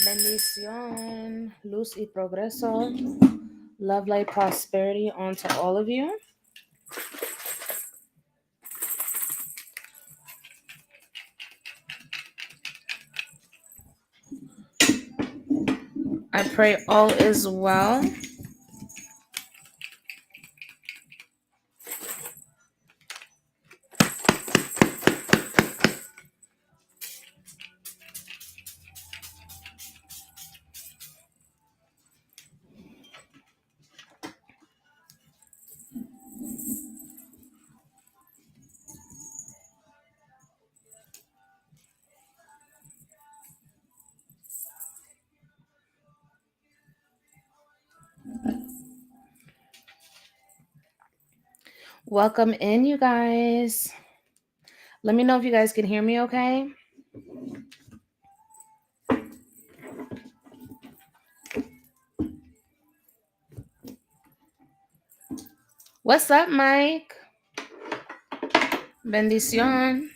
Bendición, luz y progreso, love, light, prosperity onto all of you. I pray all is well. Welcome in, you guys. Let me know if you guys can hear me okay. What's up, Mike? Bendición.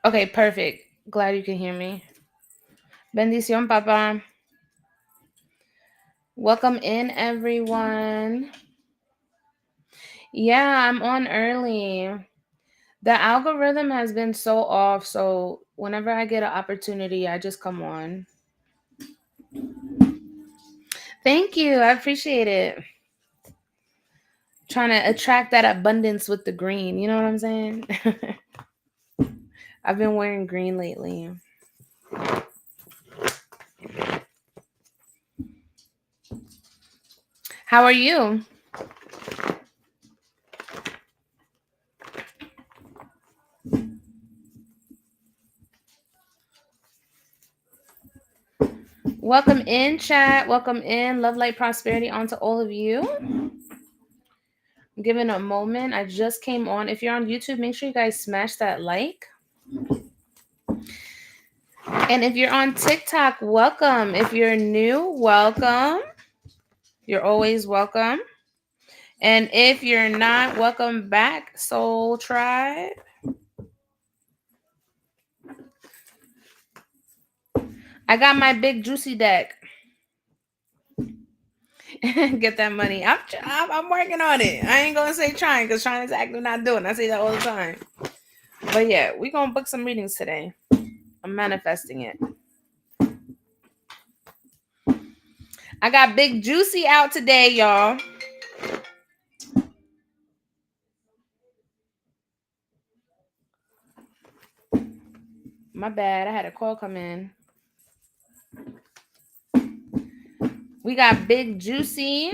Okay, perfect. Glad you can hear me. Bendición, Papa. Welcome in, everyone. Yeah, I'm on early. The algorithm has been so off, so whenever I get an opportunity, I just come on. Thank you. I appreciate it. Trying to attract that abundance with the green. You know what I'm saying? I've been wearing green lately. How are you? Welcome in, chat. Welcome in. Love, light, prosperity onto all of you. I'm giving a moment. I just came on. If you're on YouTube, make sure you guys smash that like. And if you're on TikTok, welcome. If you're new, welcome. You're always welcome. And if you're not, welcome back, Soul Tribe. I got my big juicy deck. Get that money. I'm working on it. I ain't gonna say trying because trying is actually not doing. I say that all the time. But yeah, we gonna book some readings today. I'm manifesting it. I got Big Juicy out today, y'all. My bad. I had a call come in. We got Big Juicy.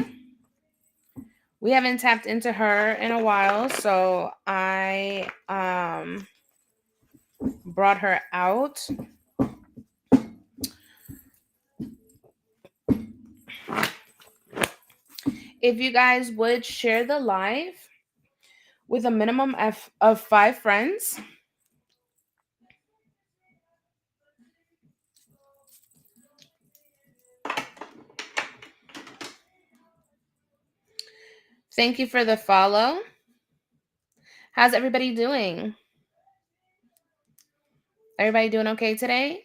We haven't tapped into her in a while, so I brought her out. If you guys would share the live with a minimum of 5 friends. Thank you for the follow. How's everybody doing? Everybody doing okay today?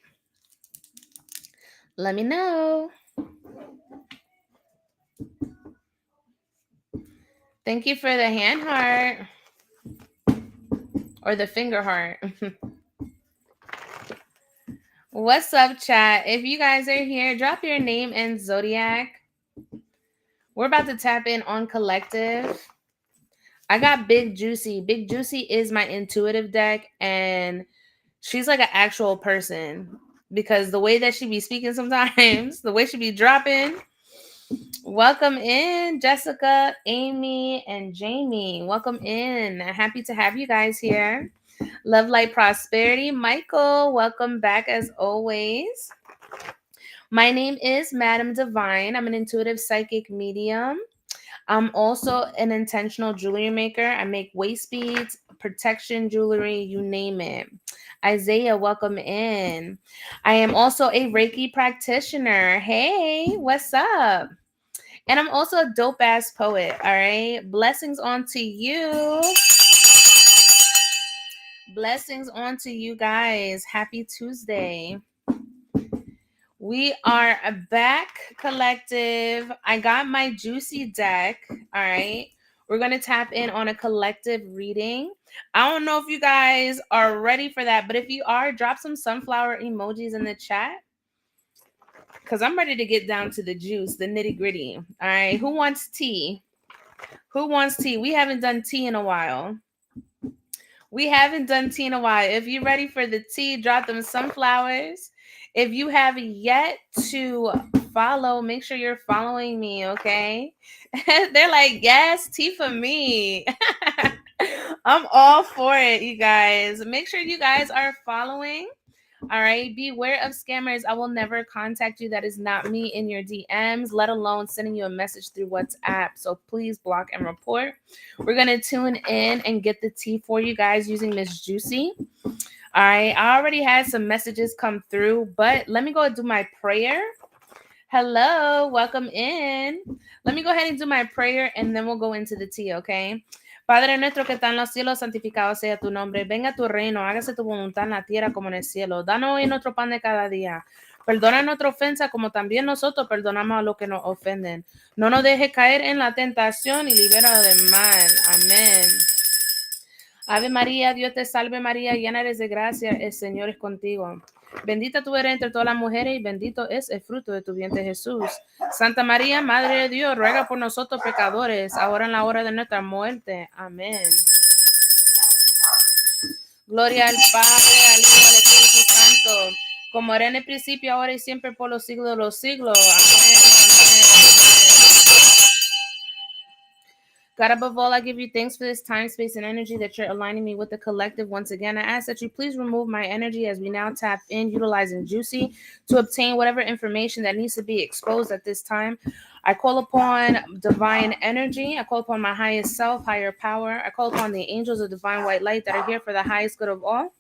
Let me know. Thank you for the hand heart or the finger heart. What's up, chat? If you guys are here, drop your name and zodiac. We're about to tap in on collective. I got Big Juicy. Big Juicy is my intuitive deck, and she's like an actual person because the way that she be speaking sometimes, the way she be dropping. Welcome in, Jessica, Amy, and Jamie. Welcome in. Happy to have you guys here. Love, light, prosperity. Michael, welcome back as always. My name is Madam Divine. I'm an intuitive psychic medium. I'm also an intentional jewelry maker. I make waist beads, protection jewelry, you name it. Isaiah, welcome in. I am also a Reiki practitioner. Hey, what's up? And I'm also a dope ass poet. All right. Blessings on to you. Blessings on to you guys. Happy Tuesday. We are back, collective. I got my juicy deck. All right. We're going to tap in on a collective reading. I don't know if you guys are ready for that, but if you are, drop some sunflower emojis in the chat because I'm ready to get down to the juice, the nitty gritty. All right. Who wants tea? Who wants tea? We haven't done tea in a while. We haven't done tea in a while. If you're ready for the tea, drop them sunflowers. If you have yet to follow, make sure you're following me, okay? They're like, yes, tea for me. I'm all for it, you guys. Make sure you guys are following. All right. Beware of scammers. I will never contact you. That is not me in your DMs, let alone sending you a message through WhatsApp. So please block and report. We're going to tune in and get the tea for you guys using Miss Juicy. All right. I already had some messages come through, but let me go do my prayer. Hello. Welcome in. Let me go ahead and do my prayer and then we'll go into the tea, okay? Padre nuestro que está en los cielos, santificado sea tu nombre. Venga tu reino, hágase tu voluntad en la tierra como en el cielo. Danos hoy nuestro pan de cada día. Perdona nuestra ofensa como también nosotros perdonamos a los que nos ofenden. No nos dejes caer en la tentación y libéranos del mal. Amén. Ave María, Dios te salve María, llena eres de gracia, el Señor es contigo. Bendita tú eres entre todas las mujeres y bendito es el fruto de tu vientre Jesús. Santa María, Madre de Dios, ruega por nosotros pecadores, ahora en la hora de nuestra muerte. Amén. Gloria al Padre, al Hijo, al Espíritu Santo, como era en el principio, ahora y siempre, por los siglos de los siglos. Amén, amén, amén. God, above all, I give you thanks for this time, space, and energy that you're aligning me with the collective. Once again, I ask that you please remove my energy as we now tap in, utilizing Juicy to obtain whatever information that needs to be exposed at this time. I call upon divine energy. I call upon my highest self, higher power. I call upon the angels of divine white light that are here for the highest good of all.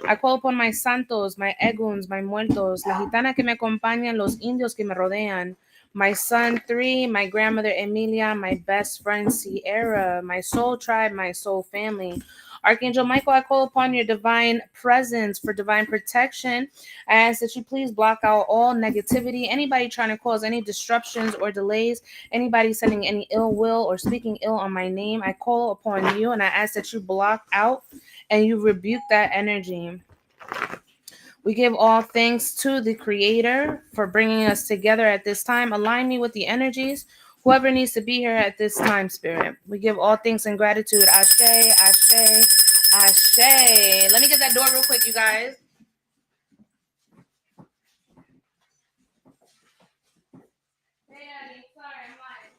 I call upon my santos, my eguns, my muertos, la gitana que me acompañan, los indios que me rodean, my son 3, my grandmother Emilia, my best friend Sierra, my soul tribe, my soul family. Archangel Michael, I call upon your divine presence for divine protection. I ask that you please block out all negativity, anybody trying to cause any disruptions or delays, anybody sending any ill will or speaking ill on my name. I call upon you and I ask that you block out and you rebuke that energy. We give all thanks to the Creator for bringing us together at this time. Align me with the energies. Whoever needs to be here at this time, Spirit. We give all thanks and gratitude. Ashe, Ashe, Ashe. Let me get that door real quick, you guys. Hey, Daddy. Sorry, I'm live.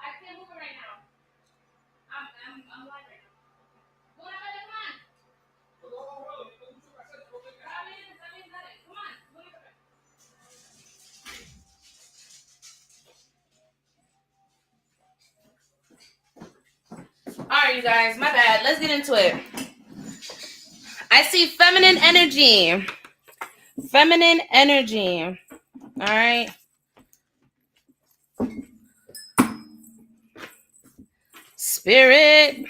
I can't move it right now. I'm live right now. Come on. All right, you guys, my bad. Let's get into it. I see feminine energy. Feminine energy. All right. Spirit.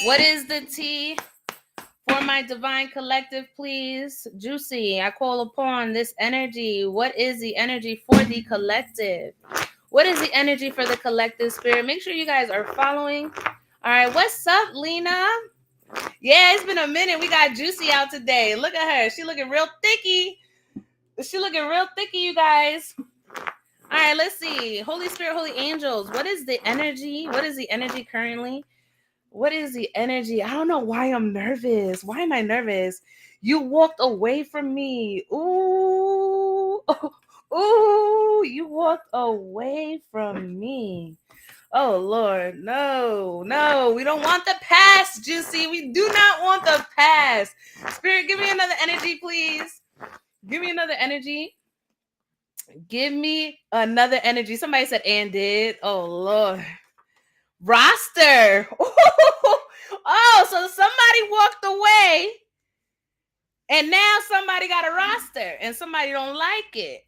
What is the tea for my divine collective, please? Juicy, I call upon this energy. What is the energy for the collective? What is the energy for the collective, Spirit? Make sure you guys are following. All right, what's up, Lena? Yeah, it's been a minute. We got Juicy out today. Look at her. She looking real thicky. You guys. All right, let's see. Holy Spirit, Holy Angels. What is the energy? What is the energy currently? What is the energy? I don't know why I'm nervous. Why am I nervous? You walked away from me. Ooh. Ooh, you walked away from me. Oh, Lord. No. We don't want the past, Juicy. We do not want the past. Spirit, give me another energy, please. Give me another energy. Give me another energy. Somebody said and did. Oh, Lord. Roster. Oh, so somebody walked away and now somebody got a roster and somebody don't like it.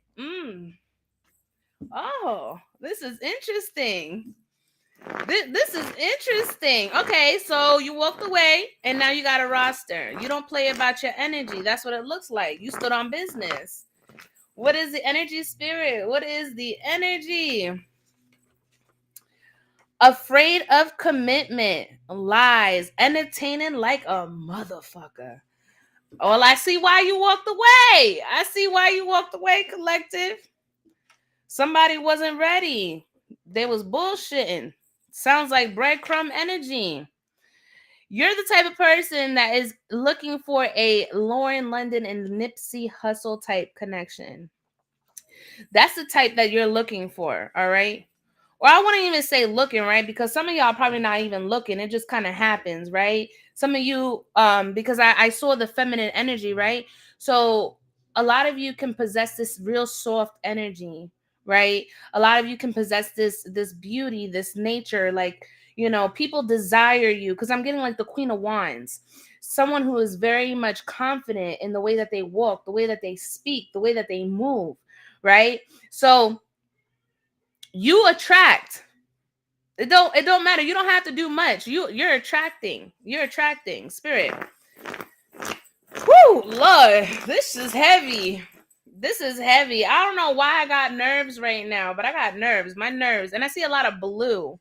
Oh, this is interesting. This is interesting. Okay, so you walked away and now you got a roster. You don't play about your energy. That's what it looks like. You stood on business. What is the energy, spirit? What is the energy? Afraid of commitment, lies, entertaining like a motherfucker. Oh, I see why you walked away. I see why you walked away, collective. Somebody wasn't ready. They was bullshitting. Sounds like breadcrumb energy. You're the type of person that is looking for a Lauren London and Nipsey Hussle type connection. That's the type that you're looking for, all right? Or I wouldn't even say looking, right? Because some of y'all probably not even looking. It just kind of happens, right? Some of you, because I saw the feminine energy, right? So a lot of you can possess this real soft energy, right? A lot of you can possess this beauty, this nature, like, you know, people desire you because I'm getting like the Queen of Wands. Someone who is very much confident in the way that they walk, the way that they speak, the way that they move, right? So you attract. It don't matter. You don't have to do much. You're attracting. You're attracting, spirit. Whoo, Lord, this is heavy. This is heavy. I don't know why I got nerves right now, but I got nerves. My nerves. And I see a lot of blue.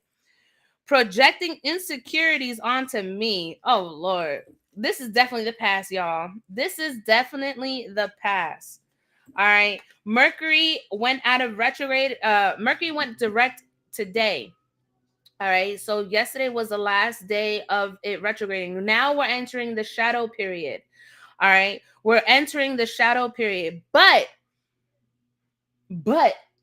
Projecting insecurities onto me. Oh Lord. This is definitely the past, y'all. This is definitely the past. All right. Mercury went out of retrograde. Mercury went direct today. All right. So yesterday was the last day of it retrograding. Now we're entering the shadow period. All right. We're entering the shadow period. But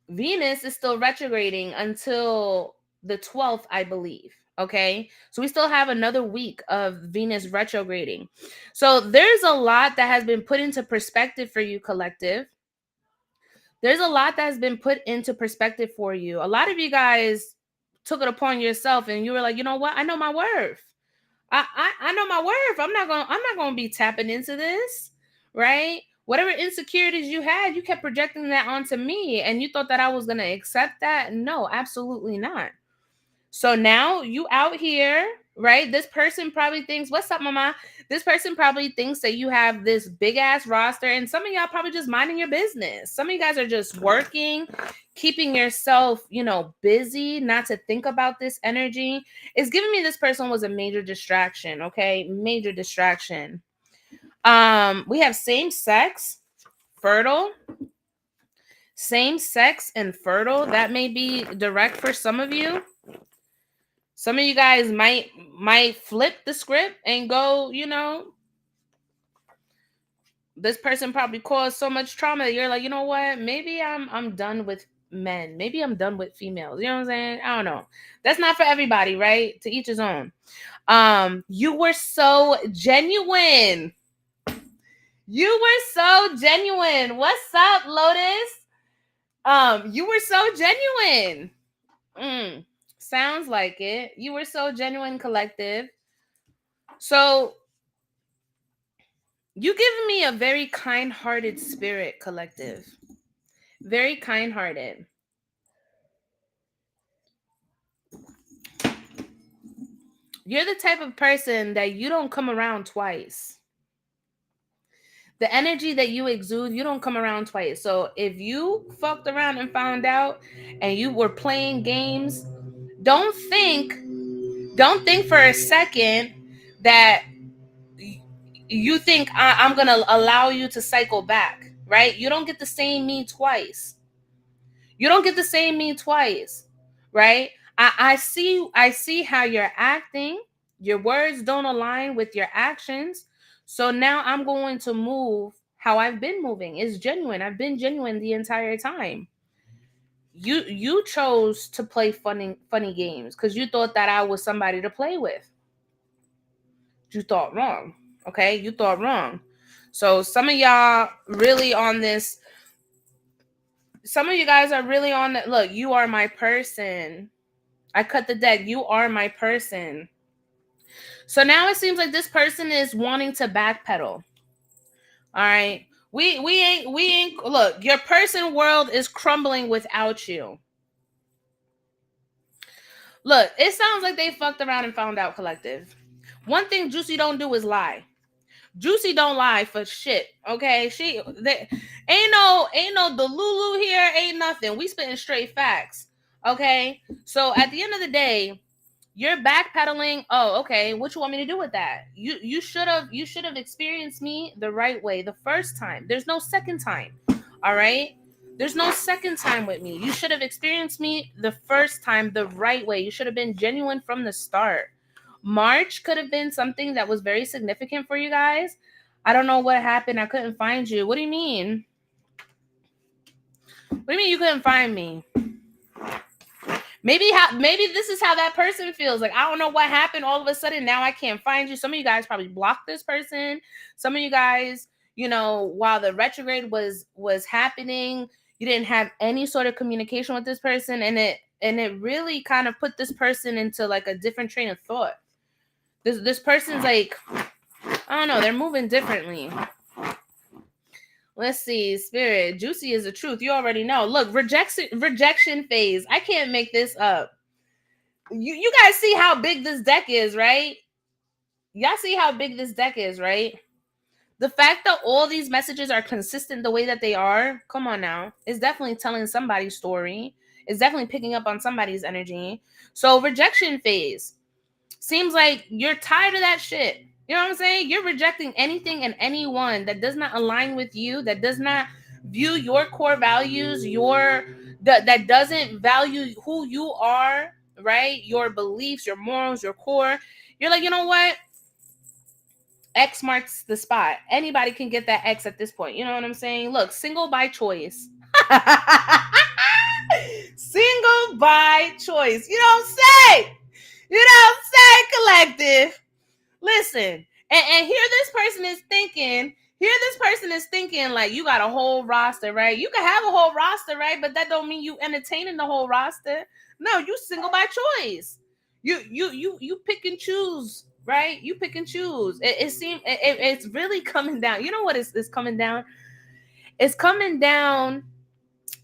Venus is still retrograding until the 12th, I believe. Okay. So we still have another week of Venus retrograding. So there's a lot that has been put into perspective for you, collective. There's a lot that has been put into perspective for you. A lot of you guys took it upon yourself and you were like, you know what? I know my worth. I know my worth. I'm not gonna be tapping into this, right? Whatever insecurities you had, you kept projecting that onto me and you thought that I was gonna accept that. No, absolutely not. So now you out here, right? This person probably thinks, what's up, mama? This person probably thinks that you have this big ass roster, and some of y'all probably just minding your business. Some of you guys are just working, keeping yourself, you know, busy, not to think about this energy. It's giving me this person was a major distraction, okay? Major distraction. We have same sex, fertile, same sex and fertile. That may be direct for some of you. Some of you guys might flip the script and go, you know, this person probably caused so much trauma that you're like, you know what? Maybe I'm done with men. Maybe I'm done with females. You know what I'm saying? I don't know. That's not for everybody, right? To each his own. You were so genuine. You were so genuine. What's up, Lotus? You were so genuine. Sounds like it. You were so genuine, collective. So you give me a very kind-hearted spirit, collective. Very kind-hearted. You're the type of person that you don't come around twice. The energy that you exude, you don't come around twice. So if you fucked around and found out and you were playing games, don't think for a second that you think I'm going to allow you to cycle back, right? You don't get the same me twice. You don't get the same me twice, right? I see how you're acting. Your words don't align with your actions. So now I'm going to move how I've been moving. It's genuine. I've been genuine the entire time. You chose to play funny games because you thought that I was somebody to play with. You thought wrong. Okay? You thought wrong. So some of y'all really on this. Some of you guys are really on that. Look, you are my person. I cut the deck. You are my person. So now it seems like this person is wanting to backpedal. All right. We ain't look, your person world is crumbling without you. Look, it sounds like they fucked around and found out, collective. One thing Juicy don't do is lie. Juicy don't lie for shit. Okay, ain't no Delulu here, ain't nothing. We spitting straight facts. Okay, so at the end of the day, you're backpedaling. Oh, okay. What you want me to do with that? You should have experienced me the right way the first time. There's no second time. All right. There's no second time with me. You should have experienced me the first time the right way. You should have been genuine from the start. March could have been something that was very significant for you guys. I don't know what happened. I couldn't find you. What do you mean? What do you mean you couldn't find me? Maybe this is how that person feels. Like, I don't know what happened. All of a sudden, now I can't find you. Some of you guys probably blocked this person. Some of you guys, while the retrograde was happening, you didn't have any sort of communication with this person, and it really kind of put this person into like a different train of thought. This person's like, I don't know, they're moving differently. Let's see, Spirit. Juicy is the truth. You already know. Look, rejection phase. I can't make this up. You guys see how big this deck is, right? Y'all see how big this deck is, right? The fact that all these messages are consistent the way that they are, come on now, is definitely telling somebody's story. It's definitely picking up on somebody's energy. So rejection phase. Seems like you're tired of that shit. You know what I'm saying? You're rejecting anything and anyone that does not align with you, that does not view your core values, that doesn't value who you are, right? Your beliefs, your morals, your core. You're like, you know what? X marks the spot. Anybody can get that X at this point. You know what I'm saying? Look, single by choice. Single by choice. You don't say. You don't say, collective. Listen, and here this person is thinking. Like, you got a whole roster, right? You can have a whole roster, right? But that don't mean you entertaining the whole roster. No, you single by choice. You pick and choose, right? You pick and choose. It's really coming down. You know what it's coming down? It's coming down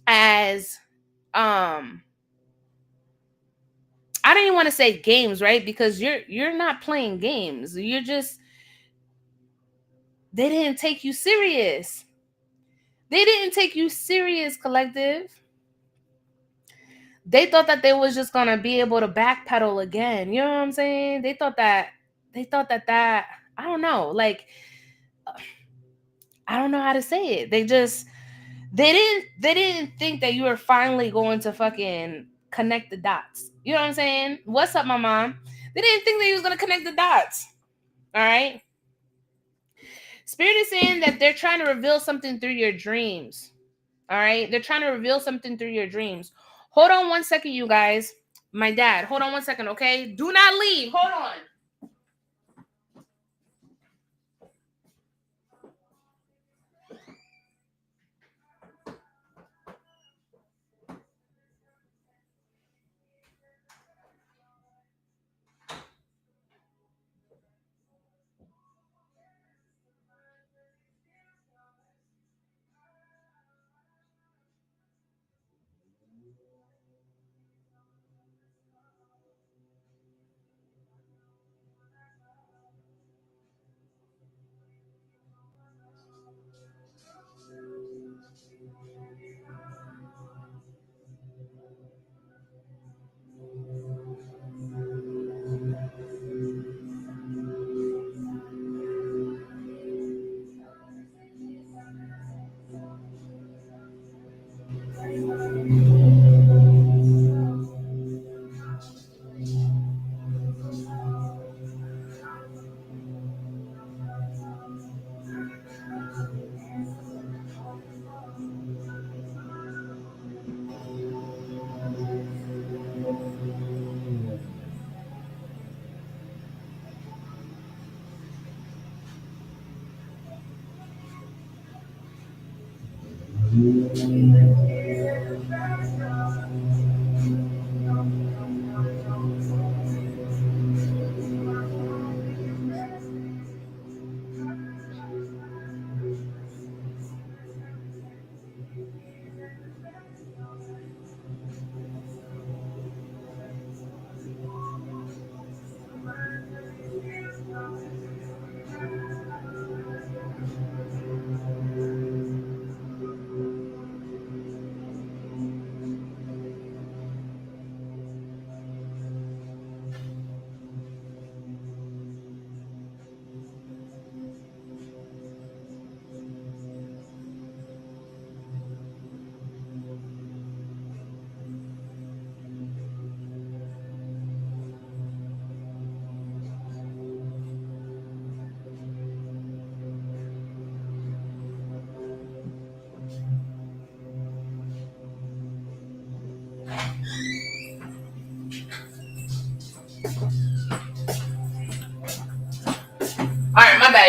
as I don't even want to say games, right? Because you're not playing games. You're just they didn't take you serious. They didn't take you serious, collective. They thought that they was just gonna be able to backpedal again. You know what I'm saying? They thought that I don't know, like I don't know how to say it. They didn't think that you were finally going to fucking connect the dots. You know what I'm saying? What's up, my mom? They didn't think that he was gonna connect the dots. All right. Spirit is saying that they're trying to reveal something through your dreams. All right. They're trying to reveal something through your dreams. Hold on one second, you guys. My dad, hold on one second, okay? Do not leave. Hold on.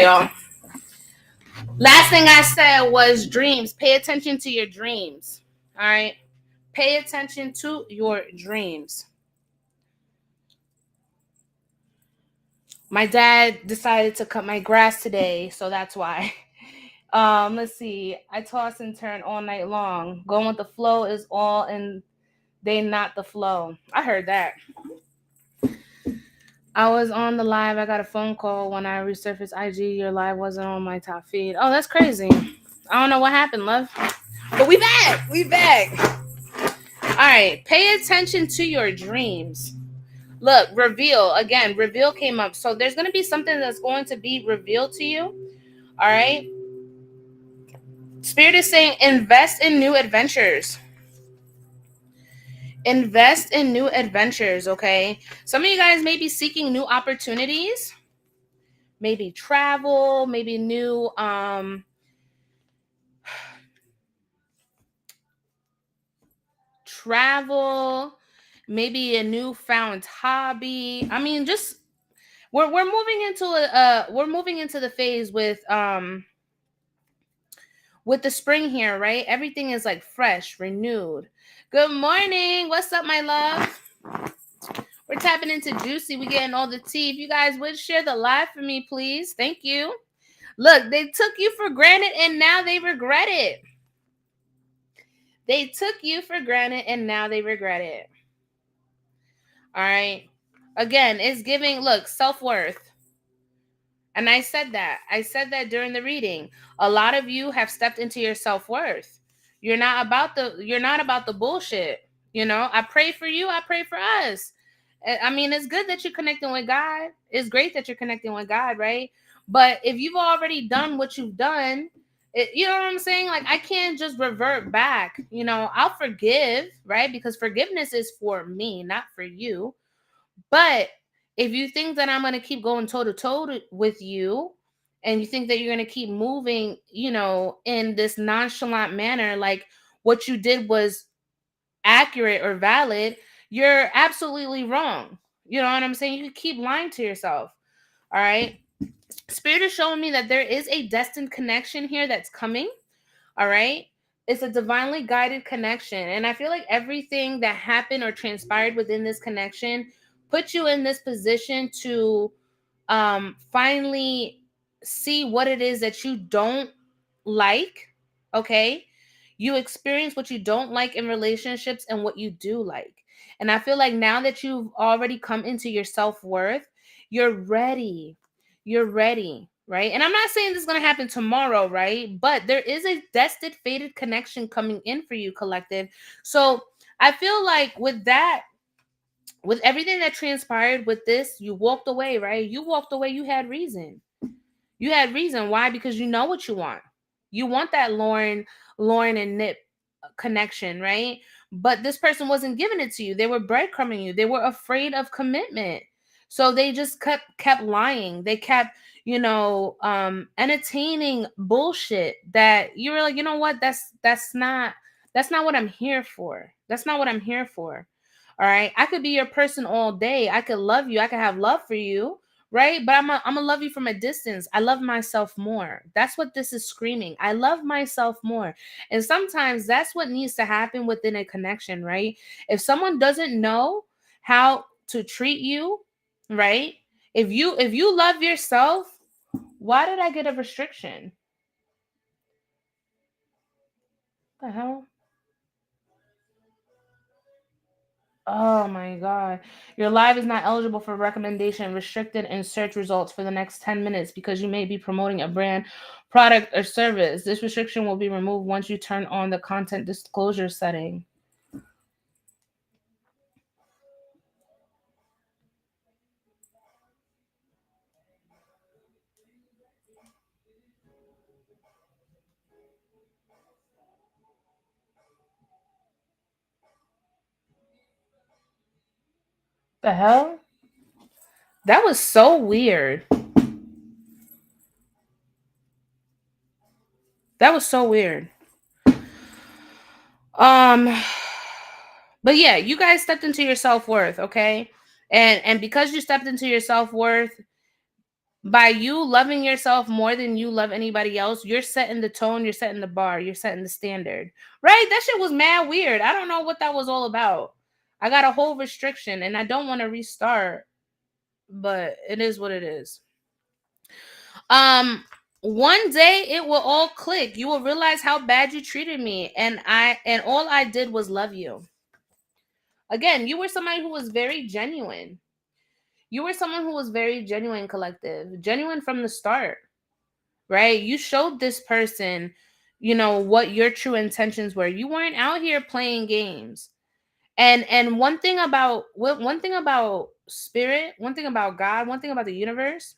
right, y'all. Last thing I said was dreams. Pay attention to your dreams. All right. Pay attention to your dreams. My dad decided to cut my grass today, so that's why. Let's see. I toss and turn all night long. Going with the flow is all and they not the flow. I heard that. I was on the live. I got a phone call when I resurfaced IG. Your live wasn't on my top feed. Oh, that's crazy. I don't know what happened, love. But we back. We back. All right. Pay attention to your dreams. Look, reveal. Again, reveal came up. So there's going to be something that's going to be revealed to you. All right. Spirit is saying invest in new adventures. Invest in new adventures, okay? Some of you guys may be seeking new opportunities. Maybe travel, maybe new travel, maybe a newfound hobby. I mean, just we're moving into we're moving into the phase with the spring here, right? Everything is like fresh, renewed. Good morning. What's up, my love? We're tapping into Juicy. We getting all the tea. If you guys would share the live for me, please. Thank you. Look, they took you for granted and now they regret it. They took you for granted and now they regret it. All right. Again, it's giving, look, self-worth. And I said that. I said that during the reading. A lot of you have stepped into your self-worth. You're not about the bullshit. You know, I pray for you, I pray for us. I mean, it's good that you're connecting with God. It's great that you're connecting with God, right? But if you've already done what you've done, you know what I'm saying? Like, I can't just revert back. You know, I'll forgive, right? Because forgiveness is for me, not for you. But if you think that I'm going to keep going toe to toe with you and you think that you're going to keep moving, you know, in this nonchalant manner, like what you did was accurate or valid, you're absolutely wrong. You know what I'm saying? You keep lying to yourself. All right. Spirit is showing me that there is a destined connection here that's coming. All right. It's a divinely guided connection. And I feel like everything that happened or transpired within this connection put you in this position to finally see what it is that you don't like. Okay. You experience what you don't like in relationships and what you do like. And I feel like now that you've already come into your self-worth, you're ready. You're ready, right? And I'm not saying this is going to happen tomorrow, right? But there is a destined, fated connection coming in for you, collective. So I feel like with that, with everything that transpired with this, you walked away, right? You walked away, you had reason. You had reason. Why? Because you know what you want. You want that Lauren and Nip connection, right? But this person wasn't giving it to you. They were breadcrumbing you. They were afraid of commitment. So they just kept lying. They kept, you know, entertaining bullshit that you were like, you know what? That's not what I'm here for. That's not what I'm here for. All right. I could be your person all day. I could love you. I could have love for you, right? But I'm gonna love you from a distance. I love myself more. That's what this is screaming. I love myself more. And sometimes that's what needs to happen within a connection, right? If someone doesn't know how to treat you, right? If you love yourself, why did I get a restriction? What the hell? Oh my God. Your live is not eligible for recommendation, restricted in search results for the next 10 minutes because you may be promoting a brand, product, or service. This restriction will be removed once you turn on the content disclosure setting. The hell? That was so weird. That was so weird. Um but yeah, you guys stepped into your self-worth, okay? And because you stepped into your self-worth, By you loving yourself more than you love anybody else, you're setting the tone, you're setting the bar, you're setting the standard. Right? That shit was mad weird. I don't know what that was all about. I got a whole restriction and I don't want to restart, but it is what it is. Um one day it will all click. You will realize how bad you treated me, and all I did was love you. Again, you were somebody who was very genuine. You were someone who was very genuine, collective, genuine from the start, right? You showed this person, what your true intentions were. You weren't out here playing games. And one thing about spirit, one thing about God, one thing about the universe,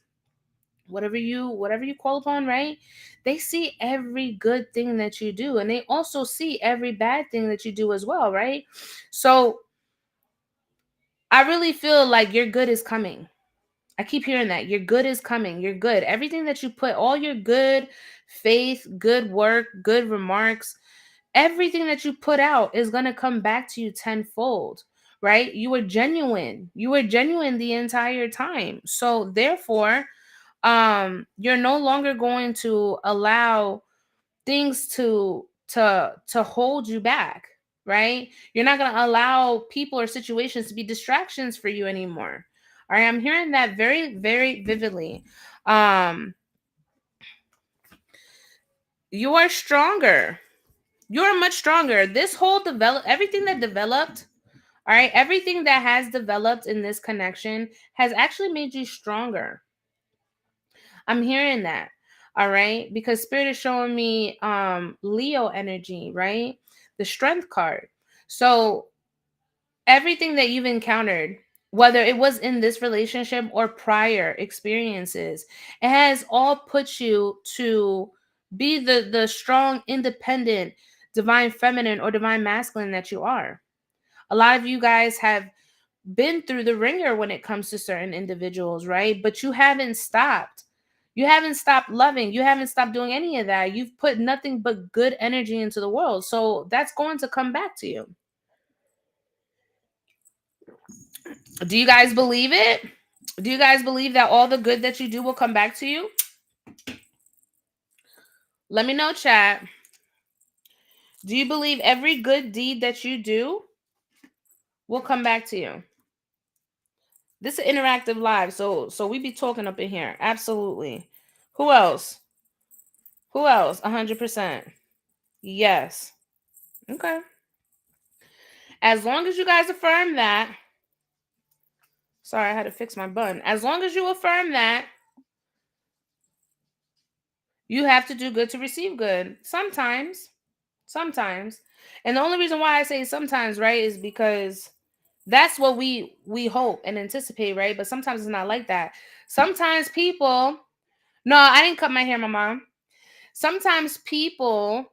whatever you call upon, right? They see every good thing that you do, and they also see every bad thing that you do as well, right? So I really feel like your good is coming. I keep hearing that. Your good is coming. You're good. Everything that you put, all your good faith, good work, good remarks, everything that you put out is going to come back to you tenfold, right? You were genuine. You were genuine the entire time. So therefore, you're no longer going to allow things to hold you back, right? You're not going to allow people or situations to be distractions for you anymore. All right, I'm hearing that very, very vividly. um you are stronger. You're much stronger. This whole everything that developed, all right, everything that has developed in this connection has actually made you stronger. I'm hearing that. All right. Because spirit is showing me Leo energy, right? The strength card. So everything that you've encountered, whether it was in this relationship or prior experiences, it has all put you to be the strong, independent, divine feminine or divine masculine that you are. A lot of you guys have been through the ringer when it comes to certain individuals, right? But you haven't stopped. You haven't stopped loving. You haven't stopped doing any of that. You've put nothing but good energy into the world. So that's going to come back to you. Do you guys believe it? Do you guys believe that all the good that you do will come back to you? Let me know, chat. Do you believe every good deed that you do will come back to you? This is interactive live, so we be talking up in here. Absolutely. Who else? Who else? 100%. Yes. Okay. As long as you guys affirm that. Sorry, I had to fix my button. As long as you affirm that, you have to do good to receive good. Sometimes. Sometimes. And the only reason why I say sometimes, right, is because that's what we hope and anticipate, right? But sometimes it's not like that. Sometimes people, no, I didn't cut my hair, my mom. Sometimes people,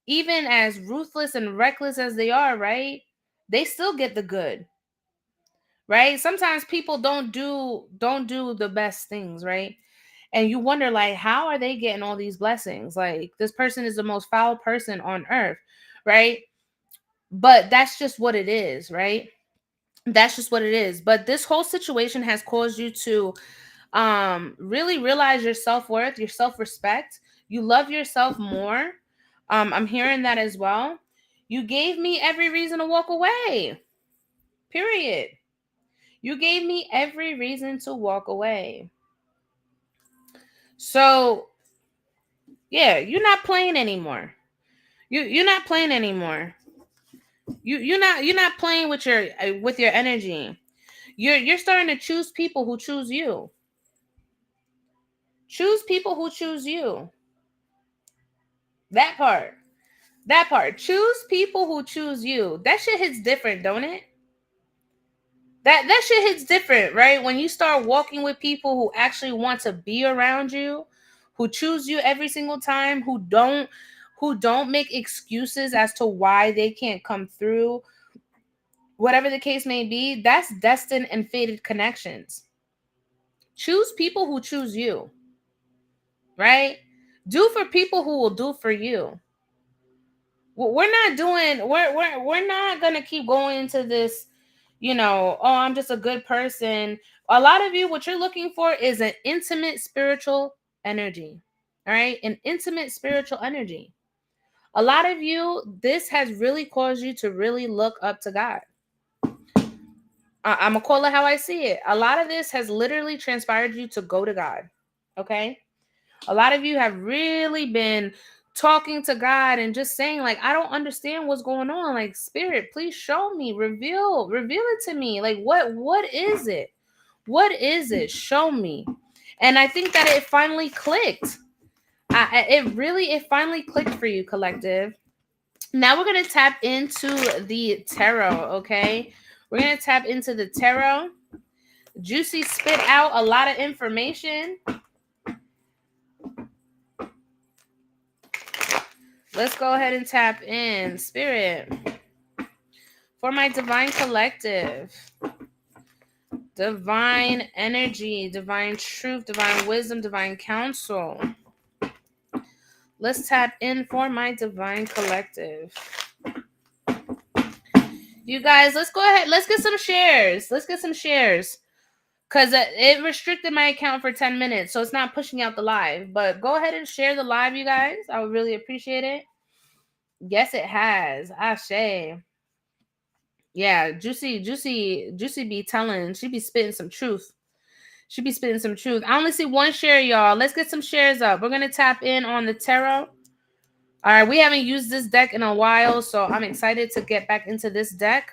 even as ruthless and reckless as they are, right? They still get the good. Right? Sometimes people don't do the best things, right? And you wonder, like, how are they getting all these blessings? Like, this person is the most foul person on earth, right? But that's just what it is, right? That's just what it is. But this whole situation has caused you to really realize your self-worth, your self-respect. You love yourself more. I'm hearing that as well. You gave me every reason to walk away. Period. You gave me every reason to walk away. So, yeah, you're not playing anymore. You're not playing anymore. You're not playing with your energy. You're starting to choose people who choose you. Choose people who choose you. That part. That part. Choose people who choose you. That shit hits different, don't it? That shit hits different, right? When you start walking with people who actually want to be around you, who choose you every single time, who don't make excuses as to why they can't come through, whatever the case may be, that's destined and fated connections. Choose people who choose you, right? Do for people who will do for you. We're not gonna keep going into this, oh, I'm just a good person, A lot of you, what you're looking for is an intimate spiritual energy. All right? An intimate spiritual energy. A lot of you, this has really caused you to really look up to God. I'm going to call it how I see it. A lot of this has literally transpired you to go to God. Okay? A lot of you have really been talking to God and just saying, like, I don't understand what's going on. Like, Spirit, please show me, reveal it to me. Like, what is it? What is it? Show me. And I think that it finally clicked. It finally clicked for you, collective. Now we're going to tap into the tarot, okay? We're going to tap into the tarot. Juicy spit out a lot of information. Let's go ahead and tap in. Spirit, for my divine collective, divine energy, divine truth, divine wisdom, divine counsel. Let's tap in for my divine collective. You guys, let's go ahead. Let's get some shares. Because it restricted my account for 10 minutes, so it's not pushing out the live. But go ahead and share the live, you guys. I would really appreciate it. Yes, it has. Ashe. Yeah, Juicy be telling. She be spitting some truth. I only see one share, y'all. Let's get some shares up. We're going to tap in on the tarot. All right, we haven't used this deck in a while, so I'm excited to get back into this deck.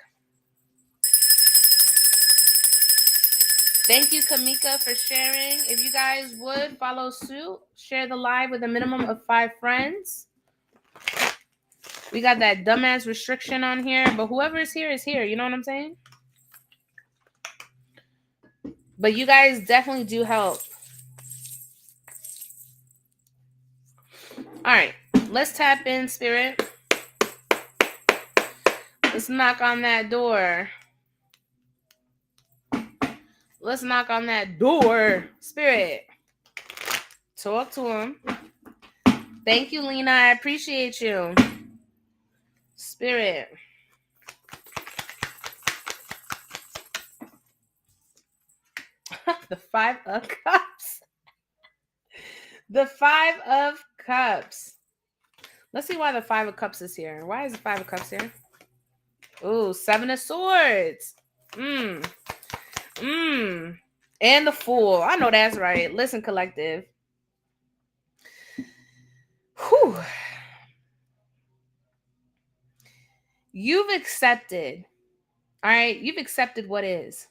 Thank you, Kamika, for sharing. If you guys would follow suit, share the live with a minimum of 5 friends. We got that dumbass restriction on here, but whoever is here is here. You know what I'm saying? But you guys definitely do help. All right, let's tap in, Spirit. Let's knock on that door. Let's knock on that door. Spirit, talk to him. Thank you, Lena. I appreciate you. Spirit. The 5 of Cups. The 5 of Cups. Let's see why the 5 of Cups is here. Why is the 5 of Cups here? Ooh, 7 of Swords. And the Fool. I know that's right. Listen, collective. Whew. You've accepted. All right? You've accepted what is.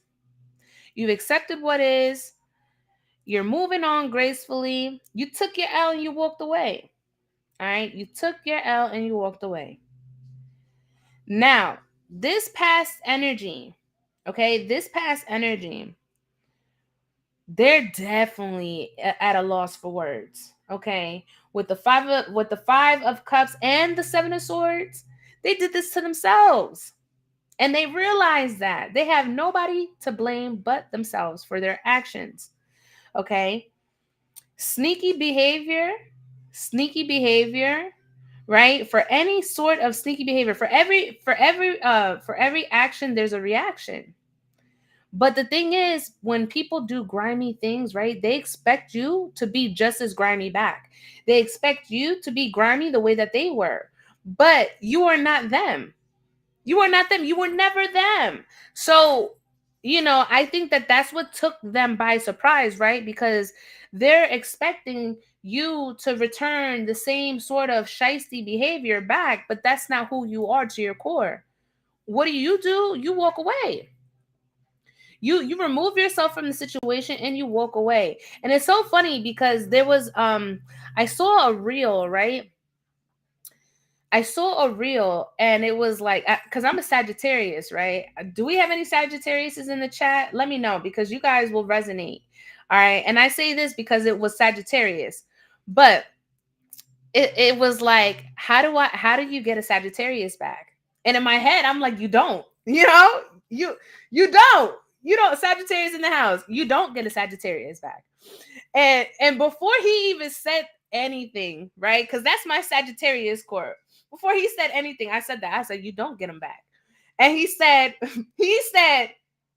You've accepted what is. You're moving on gracefully. You took your L and you walked away. All right? You took your L and you walked away. Now, this past energy, okay? This past energy, they're definitely at a loss for words, okay? With the 5 of Cups and the 7 of Swords, they did this to themselves. And they realize that they have nobody to blame but themselves for their actions. Okay? Sneaky behavior, right? For any sort of sneaky behavior, for every action there's a reaction. But the thing is, when people do grimy things, right? They expect you to be just as grimy back. They expect you to be grimy the way that they were. But you are not them. You are not them. You were never them. So, I think that that's what took them by surprise, right? Because they're expecting you to return the same sort of shiesty behavior back, but that's not who you are to your core. What do? You walk away. You remove yourself from the situation and you walk away. And it's so funny because there was I saw a reel, right? I saw a reel and it was like, because I'm a Sagittarius, right? Do we have any Sagittariuses in the chat? Let me know because you guys will resonate. All right. And I say this because it was Sagittarius, but it was like, how do you get a Sagittarius back? And in my head, I'm like, you don't, you don't, Sagittarius in the house. You don't get a Sagittarius back. And before he even said anything, right? Because that's my Sagittarius core. Before he said anything, I said that. I said, you don't get him back. And he said,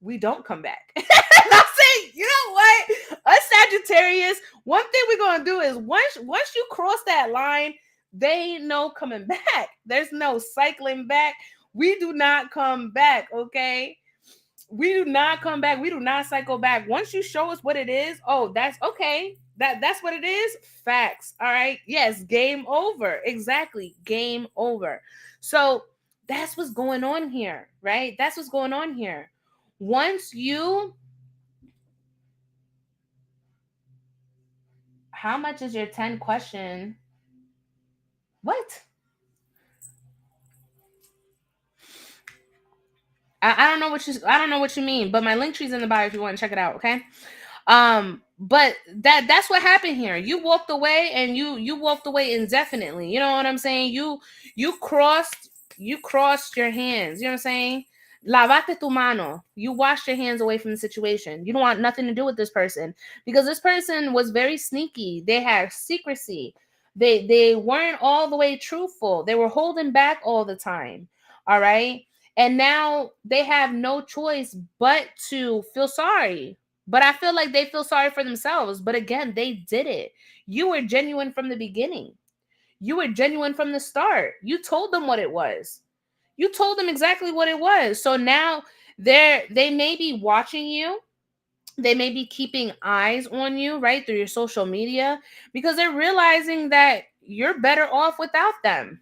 we don't come back. And I said, You know what? Us Sagittarius, one thing we're gonna do is once you cross that line, they ain't no coming back. There's no cycling back. We do not come back, okay? We do not come back. We do not cycle back. Once you show us what it is, oh, that's okay. That's what it is. Facts. All right. Yes, game over. Exactly. Game over. So that's what's going on here, right? That's what's going on here. Once you How much is your 10 question? What? I don't know what you mean, but my link tree's in the bio if you want to check it out, okay? But that's what happened here. You walked away and you walked away indefinitely. You know what I'm saying? You crossed you crossed your hands. You know what I'm saying? Lavate tu mano. You washed your hands away from the situation. You don't want nothing to do with this person because this person was very sneaky. They had secrecy. They weren't all the way truthful. They were holding back all the time. All right. And now they have no choice but to feel sorry. But I feel like they feel sorry for themselves. But again, they did it. You were genuine from the beginning. You were genuine from the start. You told them what it was. You told them exactly what it was. So now they may be watching you. They may be keeping eyes on you, right, through your social media because they're realizing that you're better off without them.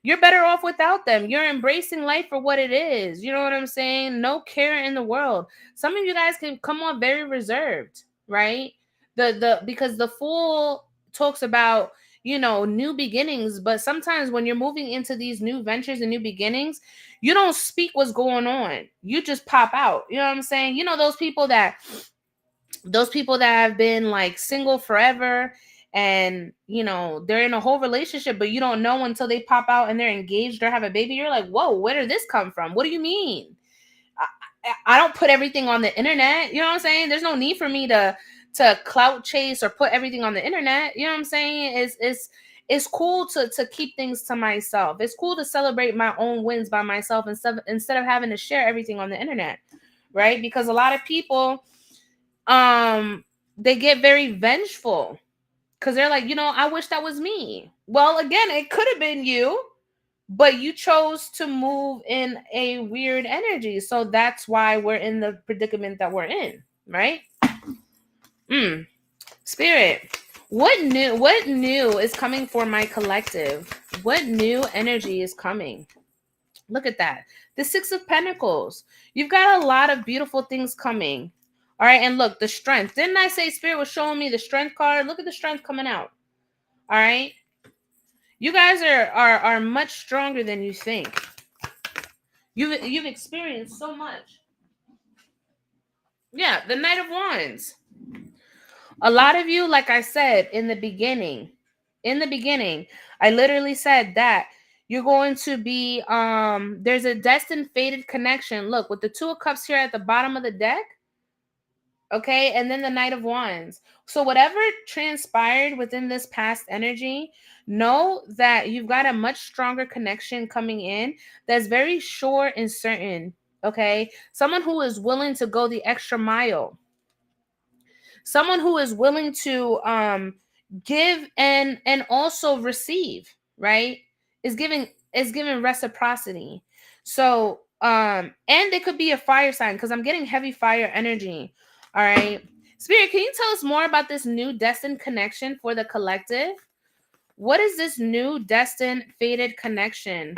You're better off without them. You're embracing life for what it is. You know what I'm saying? No care in the world. Some of you guys can come off very reserved, right? The because the fool talks about, new beginnings, but sometimes when you're moving into these new ventures and new beginnings, you don't speak what's going on. You just pop out. You know what I'm saying? Those people that have been like single forever and they're in a whole relationship but you don't know until they pop out and they're engaged or have a baby. You're like, whoa, where did this come from? What do you mean? I don't put everything on the internet. You know what I'm saying? There's no need for me to clout chase or put everything on the internet. You know what I'm saying? It's cool to keep things to myself. It's cool to celebrate my own wins by myself instead of having to share everything on the internet, right? Because a lot of people they get very vengeful because they're like, I wish that was me. Well, again, it could have been you, but you chose to move in a weird energy. So that's why we're in the predicament that we're in, right? Spirit, what new is coming for my collective? What new energy is coming? Look at that. The Six of Pentacles. You've got a lot of beautiful things coming. All right. And look, the strength. Didn't I say Spirit was showing me the strength card? Look at the strength coming out. All right. You guys are much stronger than you think. You've experienced so much. Yeah, the Knight of Wands. A lot of you, like I said in the beginning, I literally said that you're going to be there's a destined fated connection. Look, with the Two of Cups here at the bottom of the deck, okay, and then the Knight of Wands. So whatever transpired within this past energy, know that you've got a much stronger connection coming in that's very sure and certain, okay? Someone who is willing to go the extra mile. Someone who is willing to give and also receive, right? Is giving reciprocity. So and it could be a fire sign because I'm getting heavy fire energy. All right. Spirit, can you tell us more about this new destined connection for the collective? What is this new destined fated connection